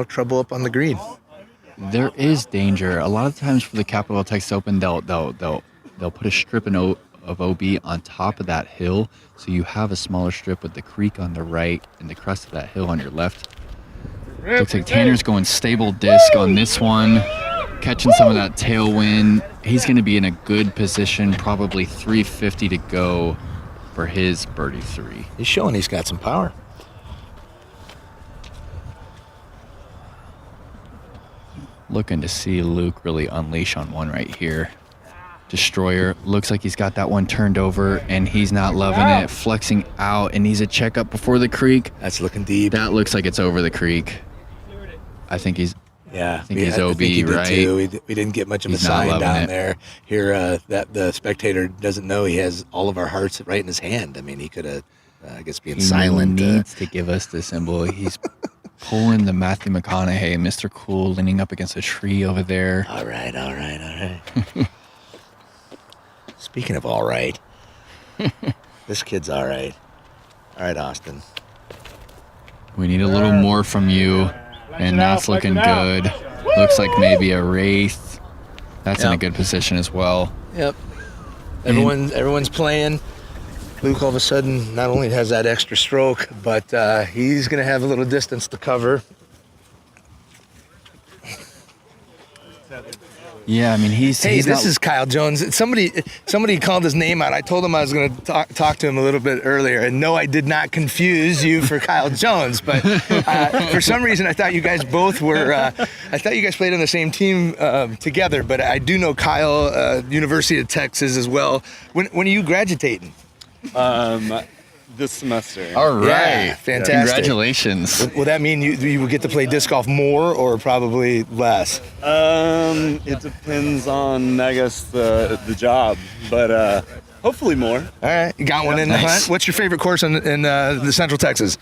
trouble up on the green. There is danger. A lot of times for the Capital Texas Open, they'll put a strip of OB on top of that hill, so you have a smaller strip with the creek on the right and the crest of that hill on your left. Looks like Tanner's going stable disc on this one, catching some of that tailwind. He's going to be in a good position, probably 350 to go for his birdie 3. He's showing he's got some power. Looking to see Luke really unleash on one right here. Destroyer, looks like he's got that one turned over, and he's not loving it. Flexing out, and needs a checkup before the creek. That's looking deep. That looks like it's over the creek. I think he's he's OB, right? Too. We didn't get much of a sign down there. Here, that the spectator doesn't know he has all of our hearts right in his hand. I mean, he could have, I guess, being silent. He needs to give us the symbol. He's pulling the Matthew McConaughey, Mr. Cool, leaning up against a tree over there. All right. Speaking of all right, this kid's all right. All right, Austin. We need a little more from you, and that's looking good. Looks like maybe a Wraith. That's in a good position as well. Yep. Everyone's playing. Luke all of a sudden not only has that extra stroke, but he's going to have a little distance to cover. Yeah, I mean, he's This not... is Kyle Jones. Somebody called his name out. I told him I was going to talk to him a little bit earlier, and no, I did not confuse you for Kyle Jones. But for some reason, I thought you guys both were. I thought you guys played on the same team together. But I do know Kyle, University of Texas as well. When are you graduating? This semester. All right. Yeah, fantastic. Congratulations. Will that mean you will get to play disc golf more or probably less? It depends on, I guess, the job, but hopefully more. All right, you got one in the Nice. hunt. What's your favorite course in the Central Texas?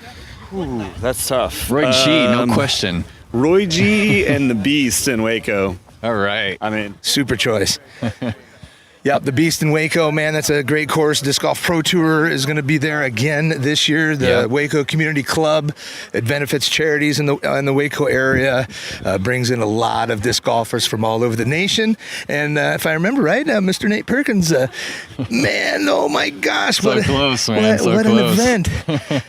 Ooh, that's tough. Roy G, no question. Roy G and the Beast in Waco. All right. I mean, Super choice. Yep, the Beast in Waco, man, that's a great course. Disc Golf Pro Tour is going to be there again this year. The Waco Community Club, it benefits charities in the Waco area, brings in a lot of disc golfers from all over the nation. And if I remember right, Mr. Nate Perkins, man, oh my gosh, So close, man. What an close. event,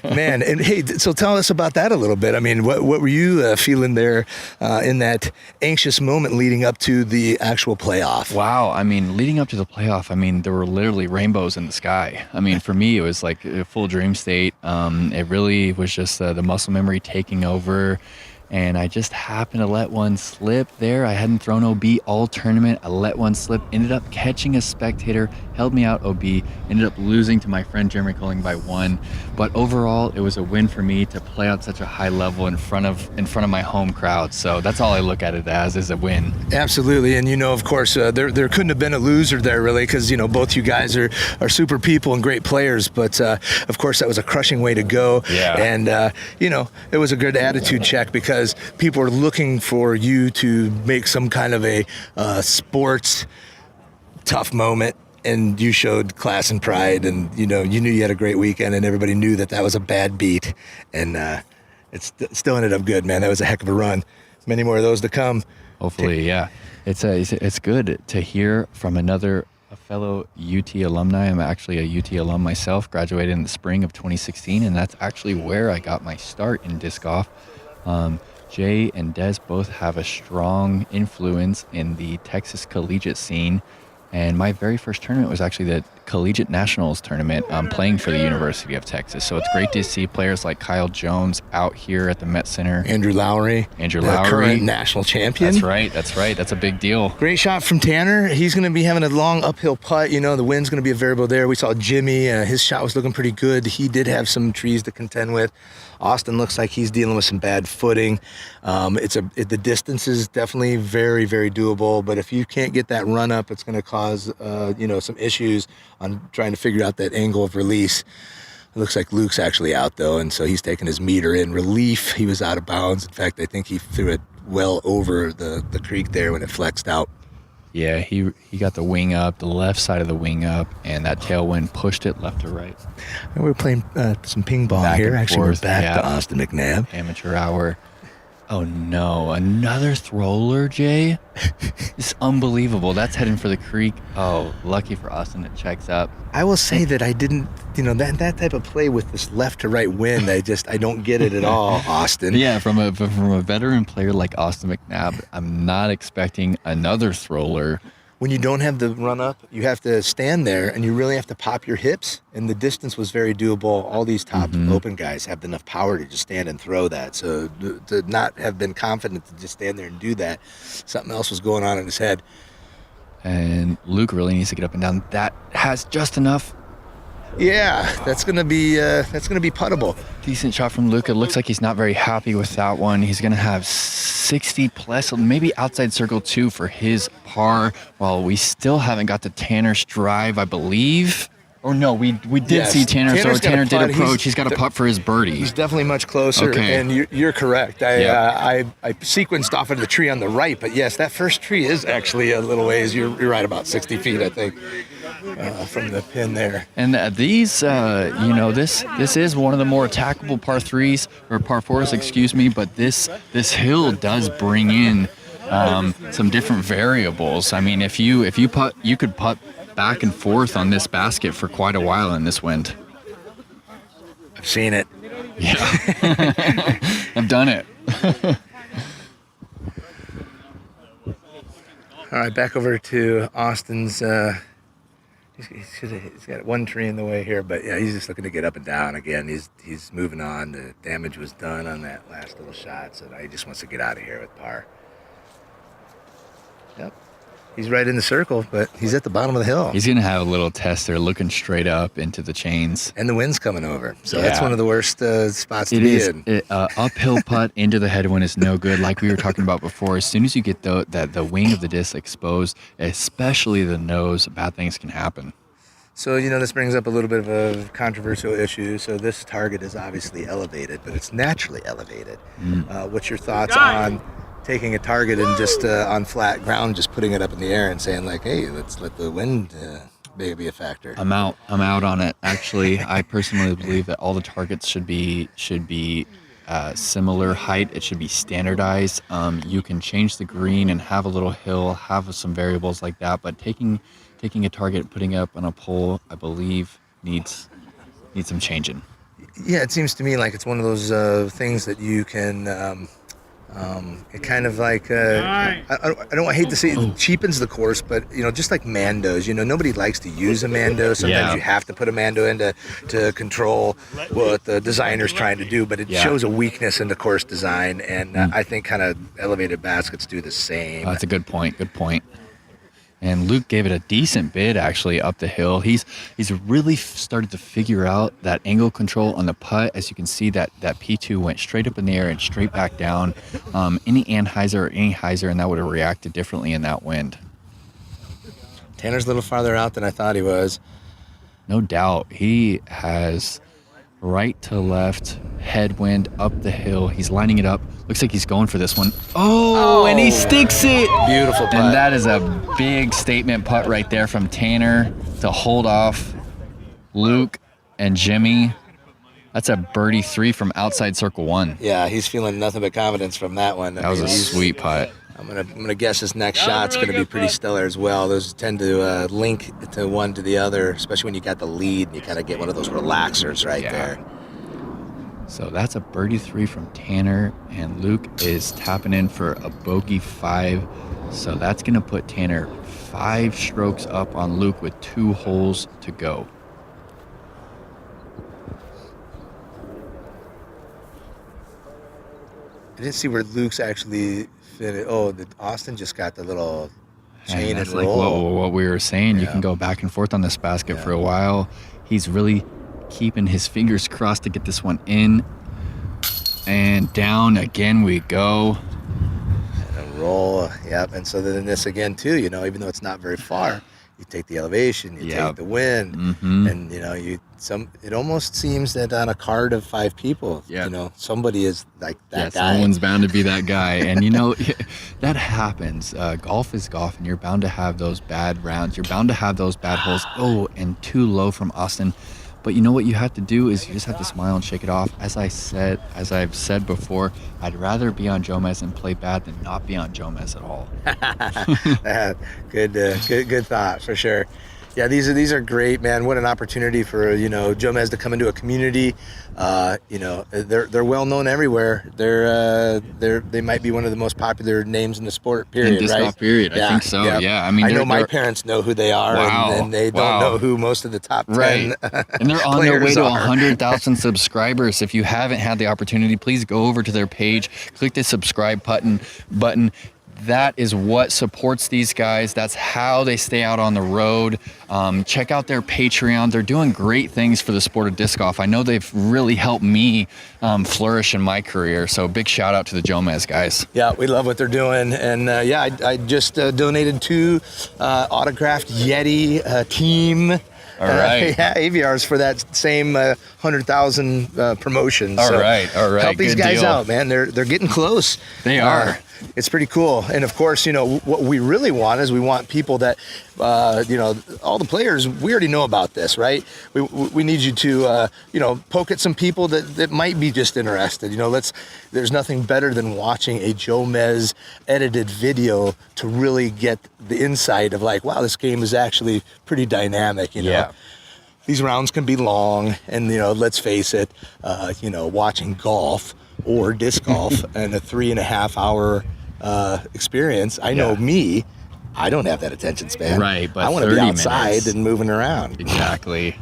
man! And hey, so tell us about that a little bit. I mean, what were you feeling there in that anxious moment leading up to the actual playoff? Wow. I mean, leading up to the playoff, I mean, there were literally rainbows in the sky. I mean, for me, it was like a full dream state. It really was just the muscle memory taking over. And I just happened to let one slip there. I hadn't thrown OB all tournament. I let one slip, ended up catching a spectator, held me out OB, ended up losing to my friend Jeremy Colling by 1. But overall, it was a win for me to play on such a high level in front of my home crowd. So that's all I look at it as, is a win. Absolutely, and of course, there couldn't have been a loser there really, because both you guys are super people and great players. But of course, that was a crushing way to go. Yeah. And it was a good attitude check because people are looking for you to make some kind of a sports tough moment. And you showed class and pride, and you knew you had a great weekend, and everybody knew that was a bad beat, and it still ended up good, man. That was a heck of a run. Many more of those to come. Hopefully, yeah. It's good to hear from a fellow UT alumni. I'm actually a UT alum myself, graduated in the spring of 2016, and that's actually where I got my start in disc golf. Jay and Des both have a strong influence in the Texas collegiate scene. And my very first tournament was actually the Collegiate Nationals tournament, playing for the University of Texas. So it's great to see players like Kyle Jones out here at the MetCenter. Andrew Lowry. Current national champion. That's right. That's a big deal. Great shot from Tanner. He's going to be having a long uphill putt. The wind's going to be a variable there. We saw Jimmy. His shot was looking pretty good. He did have some trees to contend with. Austin looks like he's dealing with some bad footing. The distance is definitely very, very doable. But if you can't get that run up, it's going to cause some issues on trying to figure out that angle of release. It looks like Luke's actually out though, and so he's taking his meter in relief. He was out of bounds. In fact, I think he threw it well over the creek there when it flexed out. Yeah, he got the wing up, the left side of the wing up, and that tailwind pushed it left to right. And we're playing some ping pong Back here. and Actually, forth, we're back yeah. to Austin McNabb. Amateur hour. Oh no, another thrower, Jay? It's unbelievable. That's heading for the creek. Oh, lucky for Austin, it checks up. I will say that I didn't, that type of play with this left to right wind, I don't get it at all, Austin. Yeah, from a veteran player like Austin McNabb, I'm not expecting another thrower. When you don't have the run up, you have to stand there and you really have to pop your hips. And the distance was very doable. All these top open guys have enough power to just stand and throw that. So to not have been confident to just stand there and do that, something else was going on in his head. And Luke really needs to get up and down. That has just enough. Yeah, that's gonna be puttable. Decent shot from Luke. It looks like he's not very happy with that one. He's gonna have 60 plus, maybe outside circle 2 for his par. While we still haven't got to Tanner's drive, I believe. Or no, we did see Tanner. Tanner's so Tanner did putt. approach. He's got a putt for his birdie. He's definitely much closer, Okay. and you're correct. I sequenced off of the tree on the right, but yes, that first tree is actually a little ways. You're right, about 60 feet, I think, from the pin there. And these, this is one of the more attackable par 3s or par 4s, excuse me. But this hill does bring in some different variables. I mean, if you putt, you could putt back and forth on this basket for quite a while in this wind. I've seen it. Yeah, I've done it. All right, back over to Austin's. He's got one tree in the way here, but yeah, he's just looking to get up and down again. He's moving on. The damage was done on that last little shot, so now he just wants to get out of here with par. Yep. He's right in the circle, but he's at the bottom of the hill. He's going to have a little tester looking straight up into the chains. And the wind's coming over. So that's one of the worst spots to be in. Uphill putt into the headwind is no good. Like we were talking about before, as soon as you get the wing of the disc exposed, especially the nose, bad things can happen. So, this brings up a little bit of a controversial issue. So this target is obviously elevated, but it's naturally elevated. What's your thoughts on taking a target and just on flat ground, just putting it up in the air and saying like, hey, let's let the wind be a factor? I'm out on it. Actually, I personally believe that all the targets should be similar height. It should be standardized. You can change the green and have a little hill, have some variables like that, but taking a target and putting it up on a pole, I believe, needs some changing. Yeah, it seems to me like it's one of those things that you can it kind of like I hate to say it cheapens the course, but just like Mandos, nobody likes to use a Mando. Sometimes you have to put a Mando in to control what the designer's trying to do, but it shows a weakness in the course design, and I think kind of elevated baskets do the same. That's a good point. And Luke gave it a decent bid, actually, up the hill. He's really started to figure out that angle control on the putt. As you can see, that P2 went straight up in the air and straight back down. Any Anheuser or any Heiser, and that would have reacted differently in that wind. Tanner's a little farther out than I thought he was. No doubt. He has right to left, headwind, up the hill. He's lining it up. Looks like he's going for this one. Oh, and he sticks it. Beautiful putt. And that is a big statement putt right there from Tanner to hold off Luke and Jimmy. That's a birdie 3 from outside circle 1. Yeah, he's feeling nothing but confidence from that one. That was a sweet putt. I'm gonna guess his next shot's gonna be pretty stellar as well. Those tend to link to one to the other, especially when you got the lead and you kind of get one of those relaxers right there. So that's a birdie 3 from Tanner, and Luke is tapping in for a bogey 5. So that's gonna put Tanner 5 strokes up on Luke with 2 holes to go. I didn't see where Luke's actually fit. Oh, Austin just got the little chain and roll. Like what we were saying. You can go back and forth on this basket for a while. He's really keeping his fingers crossed to get this one in. And down again we go. And a roll, yep. And so then this again too, even though it's not very far, you take the elevation, you take the wind, and it almost seems that on a card of 5 people, somebody is like that guy. Someone's bound to be that guy, and that happens. Golf is golf, and you're bound to have those bad rounds. You're bound to have those bad holes. Oh, and too low from Austin. But you know what you have to do is you just have to smile and shake it off. As I've said before, I'd rather be on Jomez and play bad than not be on Jomez at all. Good thought for sure. Yeah, these are great, man. What an opportunity for Jomez to come into a community. They're well known everywhere. They might be one of the most popular names in the sport. Period. In disc golf, period. I think so. Yeah. I mean, I know my parents know who they are, and they don't know who most of the top 10 and they're on their way to 100,000 subscribers. If you haven't had the opportunity, please go over to their page, click the subscribe button. That is what supports these guys. That's how they stay out on the road. Check out their Patreon. They're doing great things for the sport of disc golf. I know they've really helped me flourish in my career. So big shout out to the Jomez guys. Yeah, we love what they're doing. And I just donated 2 autographed Yeti team. All right. AVRs for that same 100,000 promotion. All right. Help these guys out, man. They're getting close. They are. It's pretty cool. And of course, what we really want is we want people that, all the players, we already know about this, right? We need you to, poke at some people that might be just interested. There's nothing better than watching a Jomez edited video to really get the insight of like, wow, this game is actually pretty dynamic, Yeah. These rounds can be long, and let's face it, watching golf or disc golf and a 3.5 hour experience. I know me, I don't have that attention span. Right, but I want to be 30 outside minutes. and moving around. Exactly.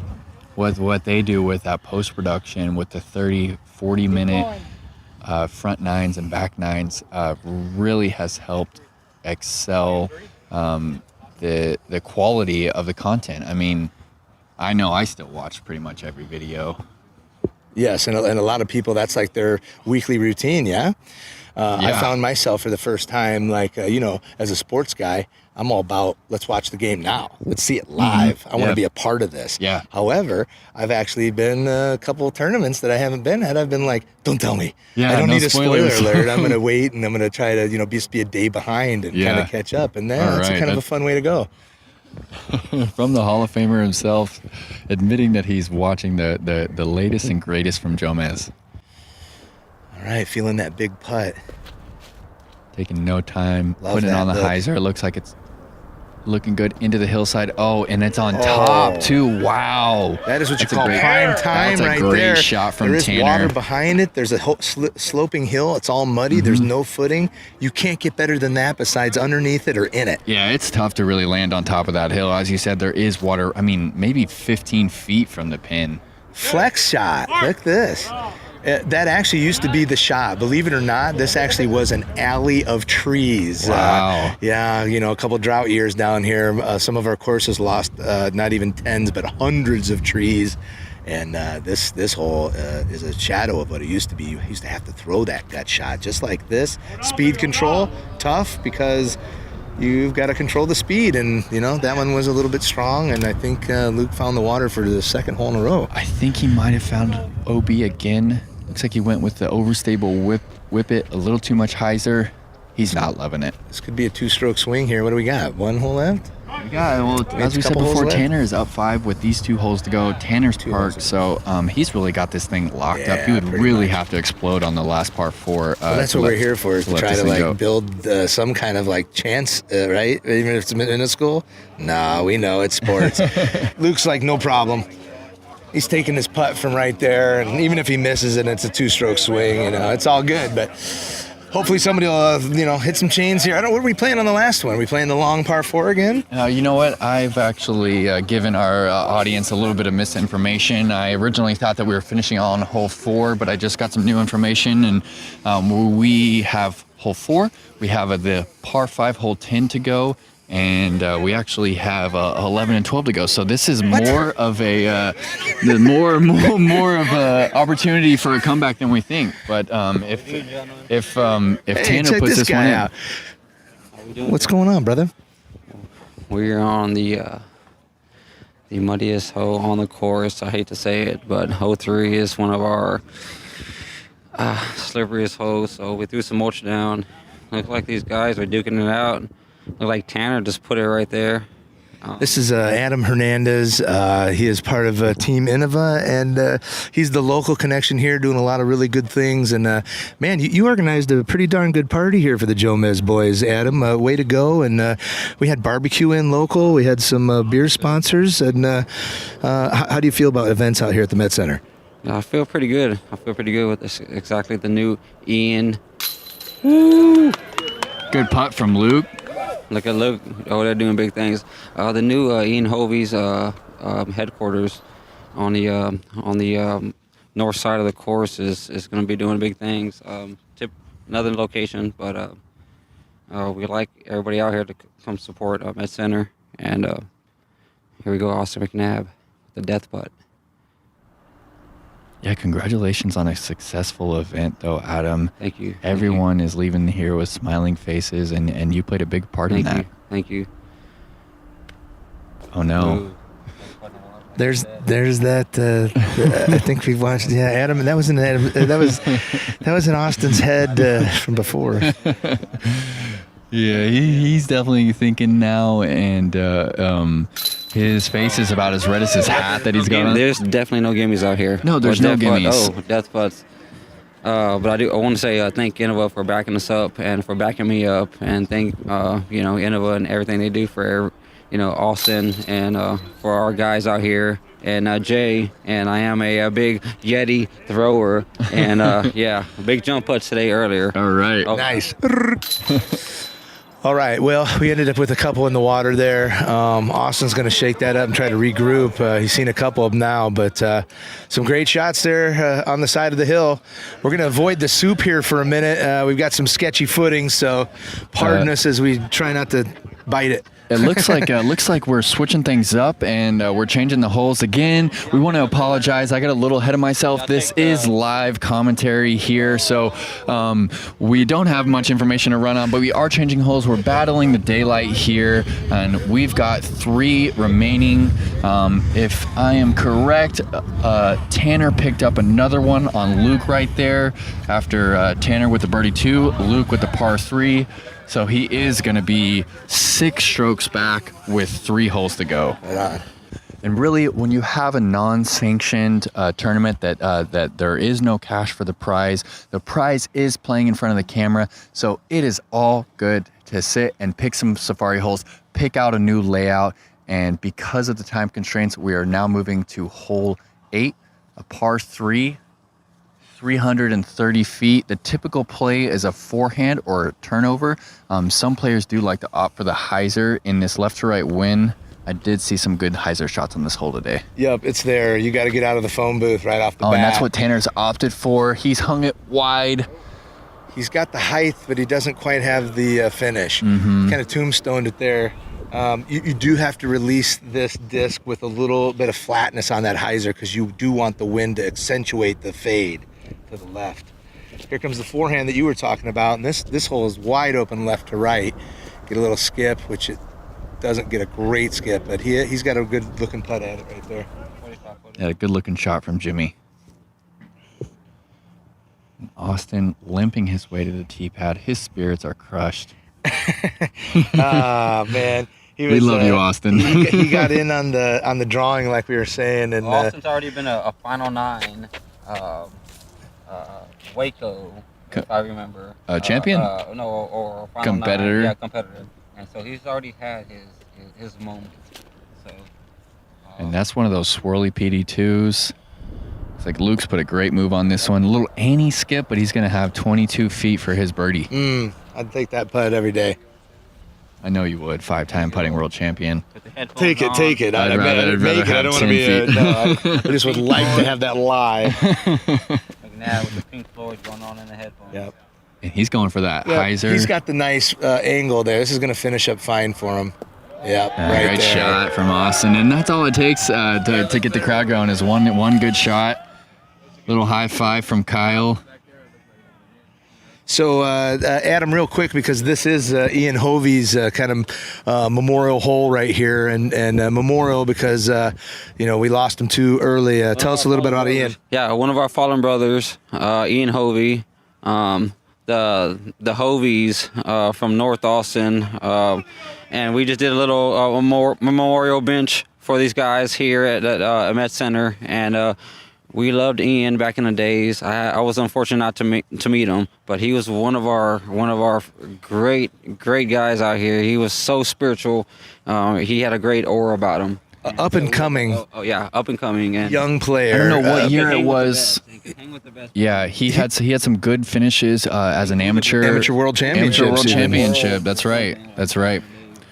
What they do with that post-production, with the 30, 40-minute front nines and back nines, really has helped excel the quality of the content. I mean, I know I still watch pretty much every video. Yes, and a lot of people, that's like their weekly routine, yeah? I found myself for the first time, like, as a sports guy, I'm all about, let's watch the game now. Let's see it live. I want to be a part of this. Yeah. However, I've actually been a couple of tournaments that I haven't been at. I've been like, don't tell me. Yeah, I don't no need a spoilers. spoiler alert. I'm going to wait, and I'm going to try to, just be a day behind and kind of catch up. And that's kind of a fun way to go. From the Hall of Famer himself, admitting that he's watching the latest and greatest from Jomez. All right, feeling that big putt. Taking no time, Love putting it that on the look. hyzer. It looks like it's looking good into the hillside. Oh, and it's on top too. Wow. That is what you That's a call great- prime time that's a right great there. shot from There is Tanner. water behind it. There's a sloping hill. It's all muddy. There's no footing. You can't get better than that besides underneath it or in it. Yeah, it's tough to really land on top of that hill. As you said, there is water. I mean, maybe 15 feet from the pin. Flex shot. Look at this. That actually used to be the shot. Believe it or not, this actually was an alley of trees. Wow. A couple drought years down here. Some of our courses lost not even tens, but hundreds of trees. And this hole is a shadow of what it used to be. You used to have to throw that shot just like this. Speed control, tough because you've got to control the speed. And, that one was a little bit strong. And I think Luke found the water for the second hole in a row. I think he might have found OB again. Looks like he went with the overstable whip it, a little too much hyzer. He's not loving it. This could be a two-stroke swing here. What do we got? One hole left? Yeah, well, as we said couple holes before, left. Tanner is up 5 with these 2 holes to go. Tanner's parked, so he's really got this thing locked up. He would pretty really much. have to explode on the last par 4. Well, that's what we're here for, is to try to go. build some kind of chance, right? Even if it's minuscule. No, we know it's sports. Luke's like, no problem. He's taking his putt from right there, and even if he misses it, it's a two-stroke swing. It's all good. But hopefully somebody will, hit some chains here. I don't. What were we playing on the last one? Are we playing the long par 4 again? You know what? I've actually given our audience a little bit of misinformation. I originally thought that we were finishing on hole 4, but I just got some new information, and we have hole 4. We have the par 5 hole 10 to go. And we actually have 11 and 12 to go. So this is more of a more of a opportunity for a comeback than we think. But if Tanner check puts this one in, out. What's going on, brother? We're on the muddiest hole on the course. I hate to say it, but hole 3 is one of our slipperiest holes. So we threw some mulch down. Looked like these guys are duking it out. Looked like Tanner just put it right there. This is Adam Hernandez. He is part of Team Innova, and he's the local connection here, doing a lot of really good things. And man, you organized a pretty darn good party here for the Jomez boys, Adam. Way to go! And we had barbecue in local. We had some beer sponsors. And how do you feel about events out here at the MetCenter? I feel pretty good. I feel pretty good with this. Exactly the new Ian. Woo! good putt from Luke. Look at Luke. Oh, they're doing big things. The new Ian Hovey's headquarters on the north side of the course is going to be doing big things. Another location, but we like everybody out here to come support MetCenter. And here we go, Austin McNabb, the death putt. Yeah, congratulations on a successful event, though, Adam. Thank you. Everyone is leaving here with smiling faces, and you played a big part in that. Thank you. Oh, no. There's that. I think we've watched. Yeah, Adam. That was in Austin's head from before. Yeah, he's definitely thinking now, and his face is about as red as his hat that he's got on. There's definitely no gimmies out here. No, there's no gimmies. Death putts. But I want to say thank Innova for backing us up and for backing me up, and thank Innova and everything they do for Austin and for our guys out here, and Jay, and I am a big Yeti thrower, and big jump putts today earlier. All right. Nice. All right, well, we ended up with a couple in the water there. Austin's going to shake that up and try to regroup. He's seen a couple of them now, but some great shots there on the side of the hill. We're going to avoid the soup here for a minute. We've got some sketchy footing, so pardon us as we try not to bite it. It looks like we're switching things up and we're changing the holes again. We want to apologize. I got a little ahead of myself. This is live commentary here, so we don't have much information to run on, but we are changing holes. We're battling the daylight here, and we've got 3 remaining. If I am correct, Tanner picked up another one on Luke right there after Tanner with the birdie 2, Luke with the par 3. So he is going to be 6 strokes back with 3 holes to go. Right on. And really, when you have a non-sanctioned tournament that there is no cash for the prize is playing in front of the camera. So it is all good to sit and pick some safari holes, pick out a new layout. And because of the time constraints, we are now moving to hole 8, a par 3. 330 feet. The typical play is a forehand or a turnover. Some players do like to opt for the hyzer in this left to right win. I did see some good hyzer shots on this hole today. Yep, it's there. You got to get out of the phone booth right off the bat. And that's what Tanner's opted for. He's hung it wide. He's got the height, but he doesn't quite have the finish. Mm-hmm. Kind of tombstoned it there. You do have to release this disc with a little bit of flatness on that hyzer because you do want the wind to accentuate the fade to the left. Here comes the forehand that you were talking about, and this hole is wide open left to right. Get a little skip, which it doesn't get a great skip, but he's got a good looking putt at it right there. Yeah, a good looking shot from Jimmy. And Austin limping his way to the tee pad. His spirits are crushed. Ah, man. We love you, Austin. he got in on the drawing, like we were saying, and Austin's already been a Final 9 Waco, if I remember. Champion? No, or Final competitor. 9. Yeah, competitor. And so he's already had his moment. So. And that's one of those swirly PD2s. It's like Luke's put a great move on this one. A little Annie skip, but he's going to have 22 feet for his birdie. I'd take that putt every day. I know you would. 5-time putting world champion. Take it. I'd rather make it. I don't want to be I just would like to have that lie. Like now with the Pink Floyd going on in the headphones. Yep. And he's going for that hyzer. He's got the nice angle there. This is going to finish up fine for him. Yep, right great there. shot from Austin. And that's all it takes to get the crowd going is one good shot. Little high five from Kyle. So, Adam, real quick, because this is Ian Hovey's kind of memorial hole right here, and memorial because, we lost him too early. Tell us a little bit about Ian. Yeah, one of our fallen brothers, Ian Hovey, the Hoveys from North Austin, and we just did a little memorial bench for these guys here at MetCenter, and we loved Ian back in the days. I was unfortunate not to meet him, but he was one of our great guys out here. He was so spiritual. He had a great aura about him. Up and coming. Up and coming. And young player. I don't know what year it was. Yeah, he had some good finishes as an amateur. Amateur world championship. That's right.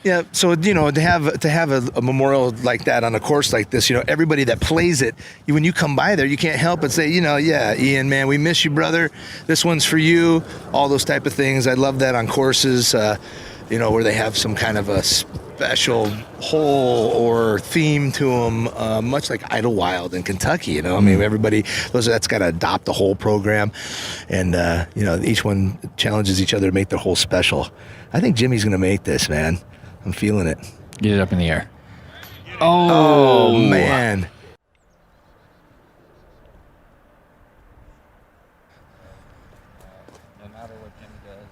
Yeah, so to have a memorial like that on a course like this, everybody that plays it, when you come by there, you can't help but say, yeah, Ian, man, we miss you, brother. This one's for you. All those type of things. I love that on courses, where they have some kind of a special hole or theme to them, much like Idlewild in Kentucky. I mean, everybody that's got to adopt the whole program, and each one challenges each other to make their hole special. I think Jimmy's going to make this, man. I'm feeling it. Get it up in the air. Oh man. No matter what Jimmy does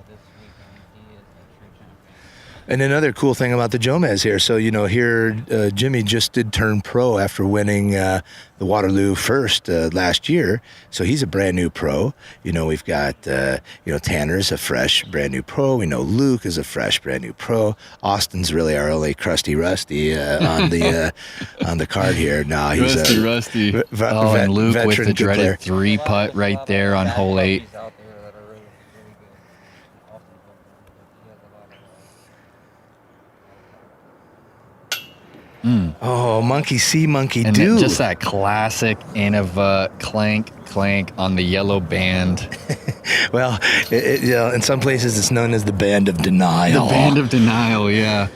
this weekend, he is a true champion. And another cool thing about the Jomez here, so here Jimmy just did turn pro after winning the Waterloo first last year, so he's a brand new pro. We've got Tanner's a fresh brand new pro. We know Luke is a fresh brand new pro. Austin's really our only crusty rusty on the card here. Now he's rusty. And Luke with the dreaded 3-putt right there on hole 8. Oh, monkey see, monkey And do. just that classic Innova clank, clank on the yellow band. Well, in some places it's known as the band of denial. The band of denial, yeah.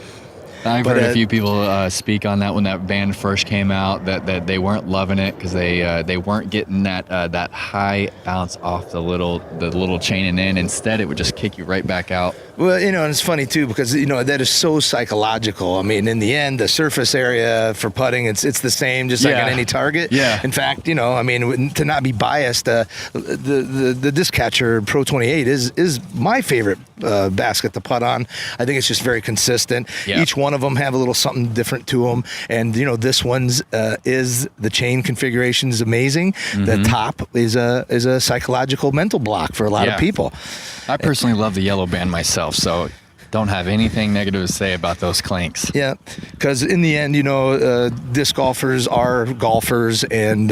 I've But, heard a few people speak on that when that band first came out, that they weren't loving it because they weren't getting that high bounce off the little chain and in. Instead, it would just kick you right back out. Well, and it's funny too because that is so psychological. I mean, in the end, the surface area for putting it's the same, just like on any target. Yeah. In fact, I mean, to not be biased, the disc catcher Pro 28 is my favorite basket to putt on. I think it's just very consistent. Yeah. Each one of them have a little something different to them, and this one's is the chain configuration is amazing. The top is a psychological mental block for a lot of people. I personally love the yellow band myself, so don't have anything negative to say about those clanks. Yeah, because in the end, disc golfers are golfers, and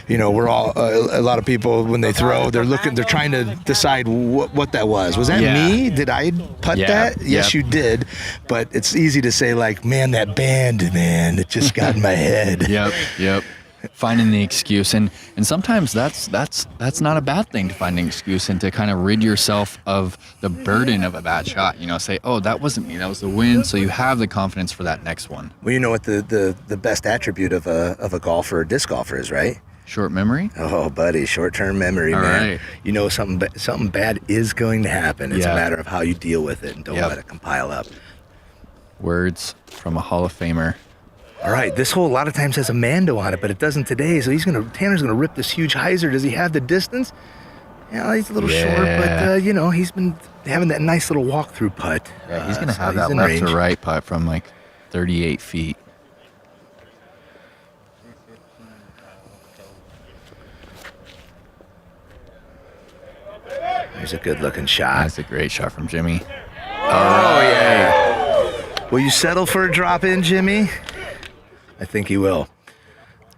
we're all a lot of people when they throw, they're trying to decide what that was. Was that me? Did I putt that? Yes, you did. But it's easy to say like, man, that band, man, it just got in my head. Yep. Finding the excuse, and sometimes that's not a bad thing to find an excuse and to kind of rid yourself of the burden of a bad shot. Say, oh, that wasn't me, that was the wind, so you have the confidence for that next one. Well, you know what the best attribute of a golfer or disc golfer is, right? Short memory? Oh, buddy, short-term memory, All man. right. Something bad is going to happen. It's a matter of how you deal with it and don't let it compile up. Words from a Hall of Famer. All right, this hole a lot of times has a Mando on it, but it doesn't today. So Tanner's gonna rip this huge hyzer. Does he have the distance? Yeah, he's a little short, but he's been having that nice little walk-through putt. Yeah, he's gonna have that left to right putt from like 38 feet. There's a good-looking shot. That's a great shot from Jimmy. Oh yeah. Will you settle for a drop in, Jimmy? I think he will.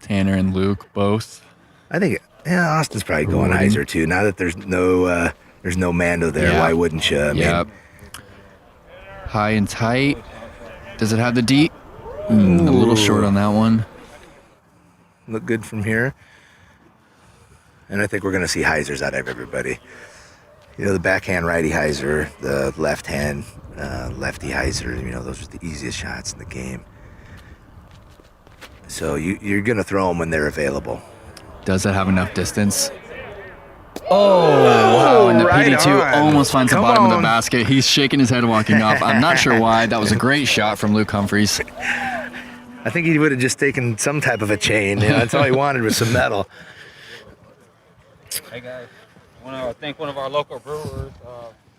Tanner and Luke both. I think Austin's probably going hyzer too. Now that there's no Mando there, why wouldn't you? Yep. High and tight. Does it have the deep? A little short on that one. Look good from here. And I think we're going to see hyzers out of everybody. The backhand righty hyzer, the left hand lefty hyzer. Those are the easiest shots in the game. So you're going to throw them when they're available. Does it have enough distance? Oh, wow. And the PD2 almost finds the bottom of the basket. He's shaking his head walking off. I'm not sure why. That was a great shot from Luke Humphreys. I think he would have just taken some type of a chain. That's all he wanted was some metal. Hey, guys. I think one of our local brewers,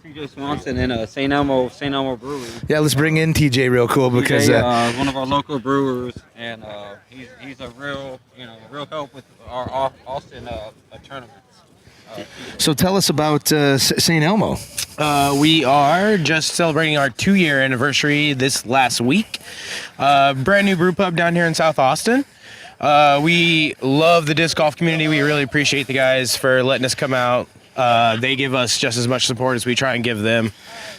TJ Swanson in St. Elmo Brewery. Yeah, let's bring in TJ real cool because one of our local brewers, and he's a real help with our Austin tournaments. So tell us about St. Elmo. We are just celebrating our 2-year anniversary this last week. Brand new brew pub down here in South Austin. We love the disc golf community. We really appreciate the guys for letting us come out. They give us just as much support as we try and give them.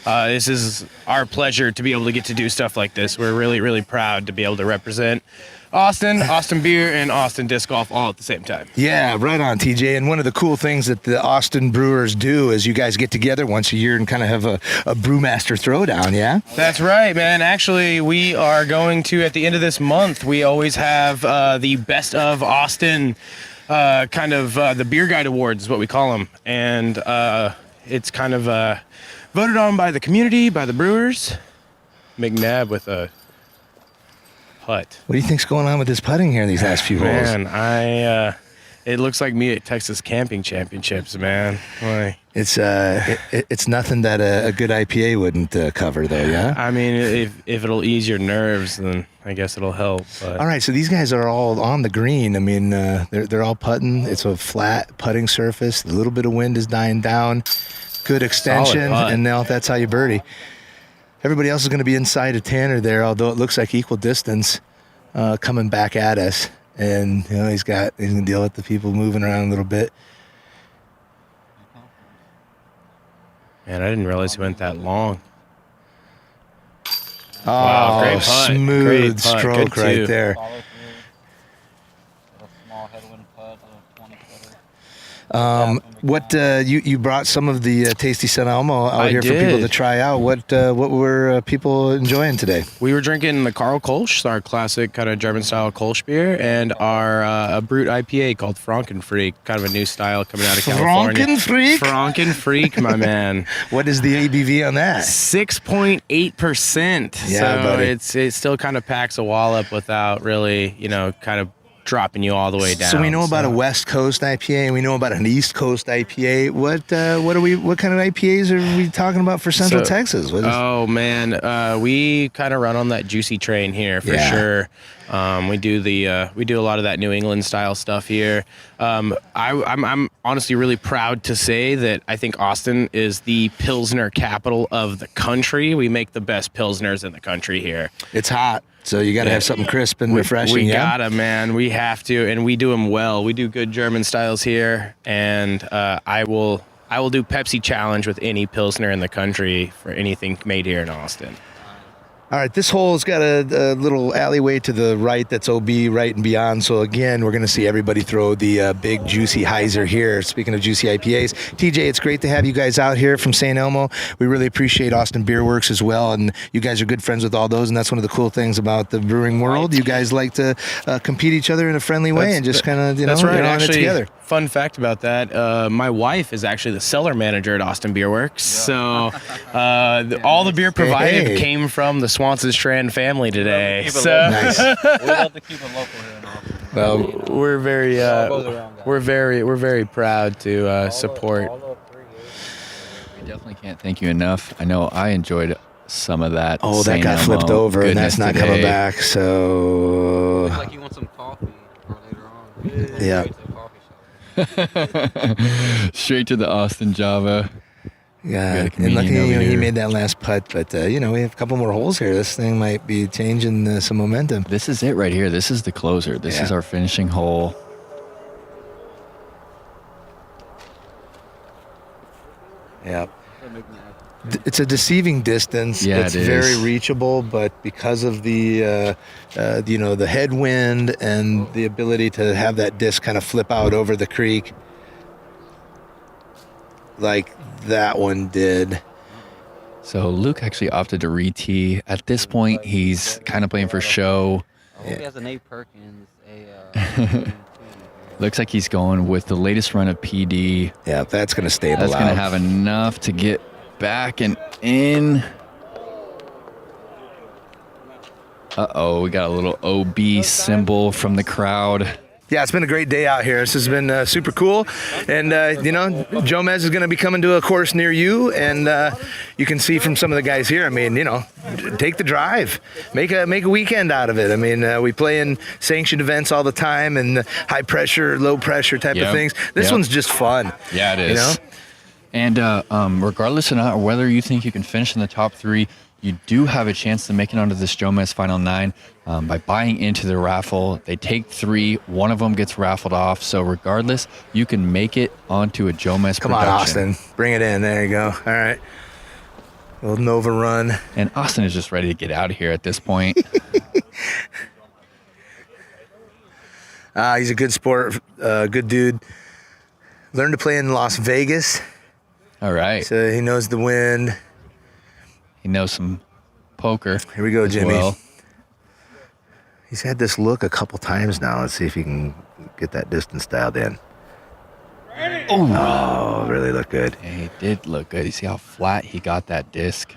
This is our pleasure to be able to get to do stuff like this. We're really, really proud to be able to represent Austin beer, and Austin disc golf all at the same time. Yeah, right on, TJ. And one of the cool things that the Austin Brewers do is you guys get together once a year and kind of have a brewmaster throwdown, yeah? That's right, man. Actually, we are going to, at the end of this month, we always have the Best of Austin the Beer Guide Awards is what we call them. And it's kind of voted on by the community, by the brewers. McNabb with a putt. What do you think's going on with this putting here in these last few holes? Man, it looks like me at Texas Camping Championships, man. Boy. It's nothing that a good IPA wouldn't cover, though, yeah? I mean, if it'll ease your nerves, then I guess it'll help. But. All right, so these guys are all on the green. I mean, they're all putting. It's a flat putting surface. A little bit of wind is dying down. Good extension, and now that's how you birdie. Everybody else is going to be inside of Tanner there, although it looks like equal distance coming back at us. And he's going to deal with the people moving around a little bit. Man, I didn't realize he went that long. Oh, Wow, great putt. smooth Great putt. stroke Good right two. there. Follow through. Little small headwind putt, little 20 footer. What you brought some of the tasty San Elmo out I here for people to did. try out. What were people enjoying today? We were drinking the Karl Kolsch, our classic kind of German-style Kolsch beer, and our a brute IPA called Frankenfreak, kind of a new style coming out of California. Frankenfreak? Frankenfreak, my man. What is the ABV on that? 6.8%. Yeah, so buddy. it still kind of packs a wallop without really, kind of dropping you all the way down. So we know about a West Coast IPA and we know about an East Coast IPA. What kind of IPAs are we talking about for Central Texas? Oh man, we kind of run on that juicy train here for sure. We do a lot of that New England style stuff here. I'm honestly really proud to say that I think Austin is the Pilsner capital of the country. We make the best Pilsners in the country here. It's hot, so you got to have something crisp and refreshing. We gotta, man. We have to, and we do them well. We do good German styles here, and I will do Pepsi Challenge with any Pilsner in the country for anything made here in Austin. All right, this hole's got a little alleyway to the right that's OB right and beyond. So again, we're going to see everybody throw the big juicy Heiser here. Speaking of juicy IPAs, TJ, it's great to have you guys out here from St. Elmo. We really appreciate Austin Beer Works as well, and you guys are good friends with all those, and that's one of the cool things about the brewing world. You guys like to compete each other in a friendly way and just kind of that's right. get on it Actually, together. fun fact about that: my wife is actually the cellar manager at Austin Beer Works. So all the beer provided came from the Swanson Strand family today. So Nice. We love to keep it local here in Austin. Well, we're very proud to support. We definitely can't thank you enough. I know I enjoyed some of that. that St. got Elmo flipped over, and that's not goodness coming today. back. So Looks like you want some coffee for later on. Yeah. Straight to the coffee shop. Straight to the Austin Java. yeah, got a and comedian lucky over he here. made that last putt, but we have a couple more holes here. This thing might be changing some momentum. This is it right here. This is the closer. This is our finishing hole. Yeah. It's a deceiving distance. Yeah, it's it is. very reachable, but because of the the headwind and the ability to have that disc kind of flip out over the creek, like that one did. So Luke actually opted to re-tee. At this point, he's kind of playing for show. I hope he has an A Perkins. Looks like he's going with the latest run of PD. Yeah, that's going to stable That's out. going to have enough to get back and in. Uh-oh, we got a little OB symbol from the crowd. Yeah, it's been a great day out here. This has been super cool. And, Jomez is going to be coming to a course near you. And you can see from some of the guys here, I mean, take the drive. Make a weekend out of it. I mean, we play in sanctioned events all the time and high pressure, low pressure type of things. This one's just fun. Yeah, it is. And regardless of not whether you think you can finish in the top three, you do have a chance to make it onto this Jomez Final 9 by buying into the raffle. They take three. One of them gets raffled off. So regardless, you can make it onto a Jomez Come production. on, Austin. Bring it in. There you go. All right. Little Nova run. And Austin is just ready to get out of here at this point. He's a good sport, good dude. Learned to play in Las Vegas. All right. So he knows the wind. He knows some poker. Here we go, as Jimmy. well. He's had this look a couple times now. Let's see if he can get that distance dialed in. Oh, really look good. Yeah, he did look good. You see how flat he got that disc?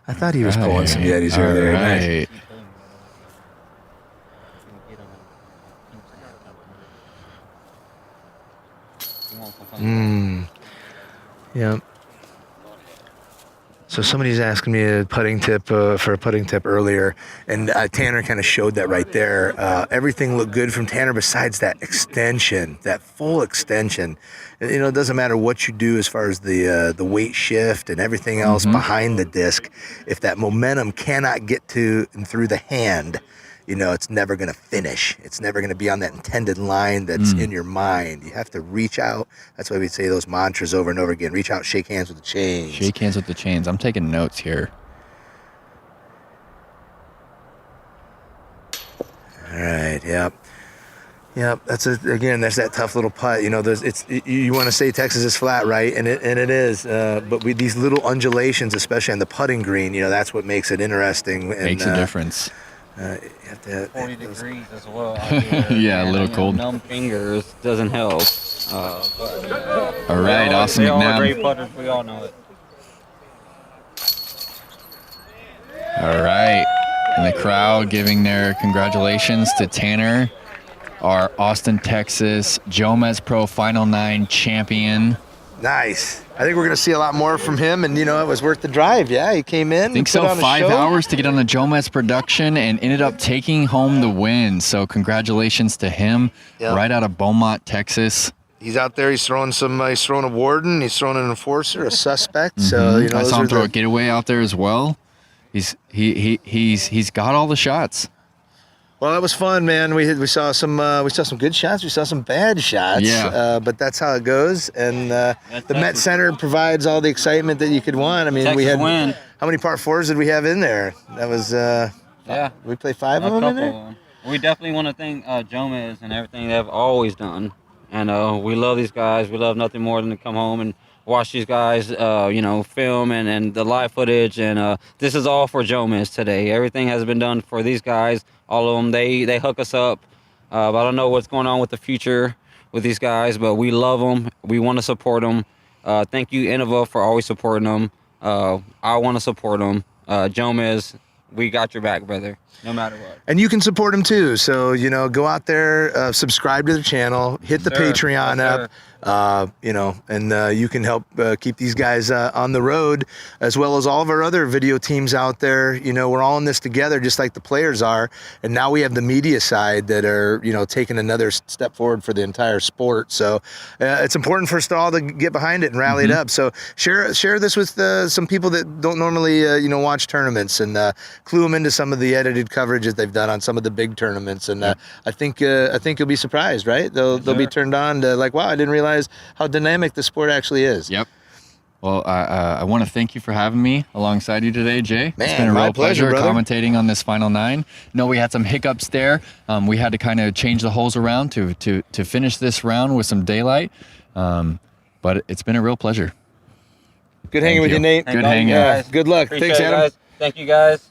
I thought he was pulling some Yetis earlier. Nice. Right. Yeah. So somebody's asking me a putting tip for a putting tip earlier, and Tanner kind of showed that right there. Everything looked good from Tanner besides that extension, that full extension. It doesn't matter what you do as far as the weight shift and everything else behind the disc. If that momentum cannot get to and through the hand, it's never going to finish. It's never going to be on that intended line that's in your mind. You have to reach out. That's why we say those mantras over and over again. Reach out, shake hands with the chains. Shake hands with the chains. I'm taking notes here. All right, yep. That's again. There's that tough little putt. You want to say Texas is flat, right? And it is. But with these little undulations, especially on the putting green, that's what makes it interesting. And, makes a difference. You have to 40 degrees as well. Yeah, a little cold. Numb fingers doesn't help. All right, Austin they all are McNabb. great putters. We all know it. All right, and the crowd giving their congratulations to Tanner, our Austin, Texas JomezPro Final 9 champion. Nice. I think we're going to see a lot more from him, and it was worth the drive. Yeah, he came in. I think so. 5 hours to get on the Jomez production and ended up taking home the win. So congratulations to him. Yep. Right out of Beaumont, Texas. He's out there. He's throwing he's throwing a warden. He's throwing an enforcer, a suspect. So I saw him throw a getaway out there as well. He's got all the shots. Well, that was fun, man. We saw some good shots. We saw some bad shots. Yeah. But that's how it goes. And the MetCenter provides all the excitement that you could want. I mean, Texas we had win. How many par fours did we have in there? That was we played 5 of them in there. We definitely want to thank Jomez and everything they've always done. And we love these guys. We love nothing more than to come home and watch these guys, film and the live footage. And this is all for Jomez today. Everything has been done for these guys. All of them, they hook us up. But I don't know what's going on with the future with these guys, but we love them. We want to support them. Thank you, Innova, for always supporting them. I want to support them. Jomez, we got your back, brother, no matter what. And you can support them too. So, go out there, subscribe to their channel, hit the Patreon up. And you can help keep these guys on the road, as well as all of our other video teams out there. We're all in this together, just like the players are. And now we have the media side that are, taking another step forward for the entire sport. So it's important for us to all to get behind it and rally it up. So share this with some people that don't normally, watch tournaments, and clue them into some of the edited coverage that they've done on some of the big tournaments. And I think you'll be surprised, right? They'll be turned on to like, wow, I didn't realize how dynamic the sport actually is. Yep. Well, I want to thank you for having me alongside you today, Jay. Man, it's been a real pleasure brother. commentating on this Final 9. We had some hiccups there. We had to kind of change the holes around to finish this round with some daylight. But it's been a real pleasure. Good hanging with you, Nate. Good hanging. Good luck. Appreciate Thanks, it, Adam. guys. Thank you, guys.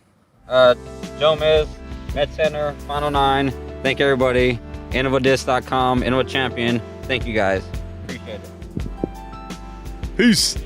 Jomez, MetCenter, Final 9. Thank everybody. InnovaDisc.com, Innova Champion. Thank you, guys. Appreciate it. Peace.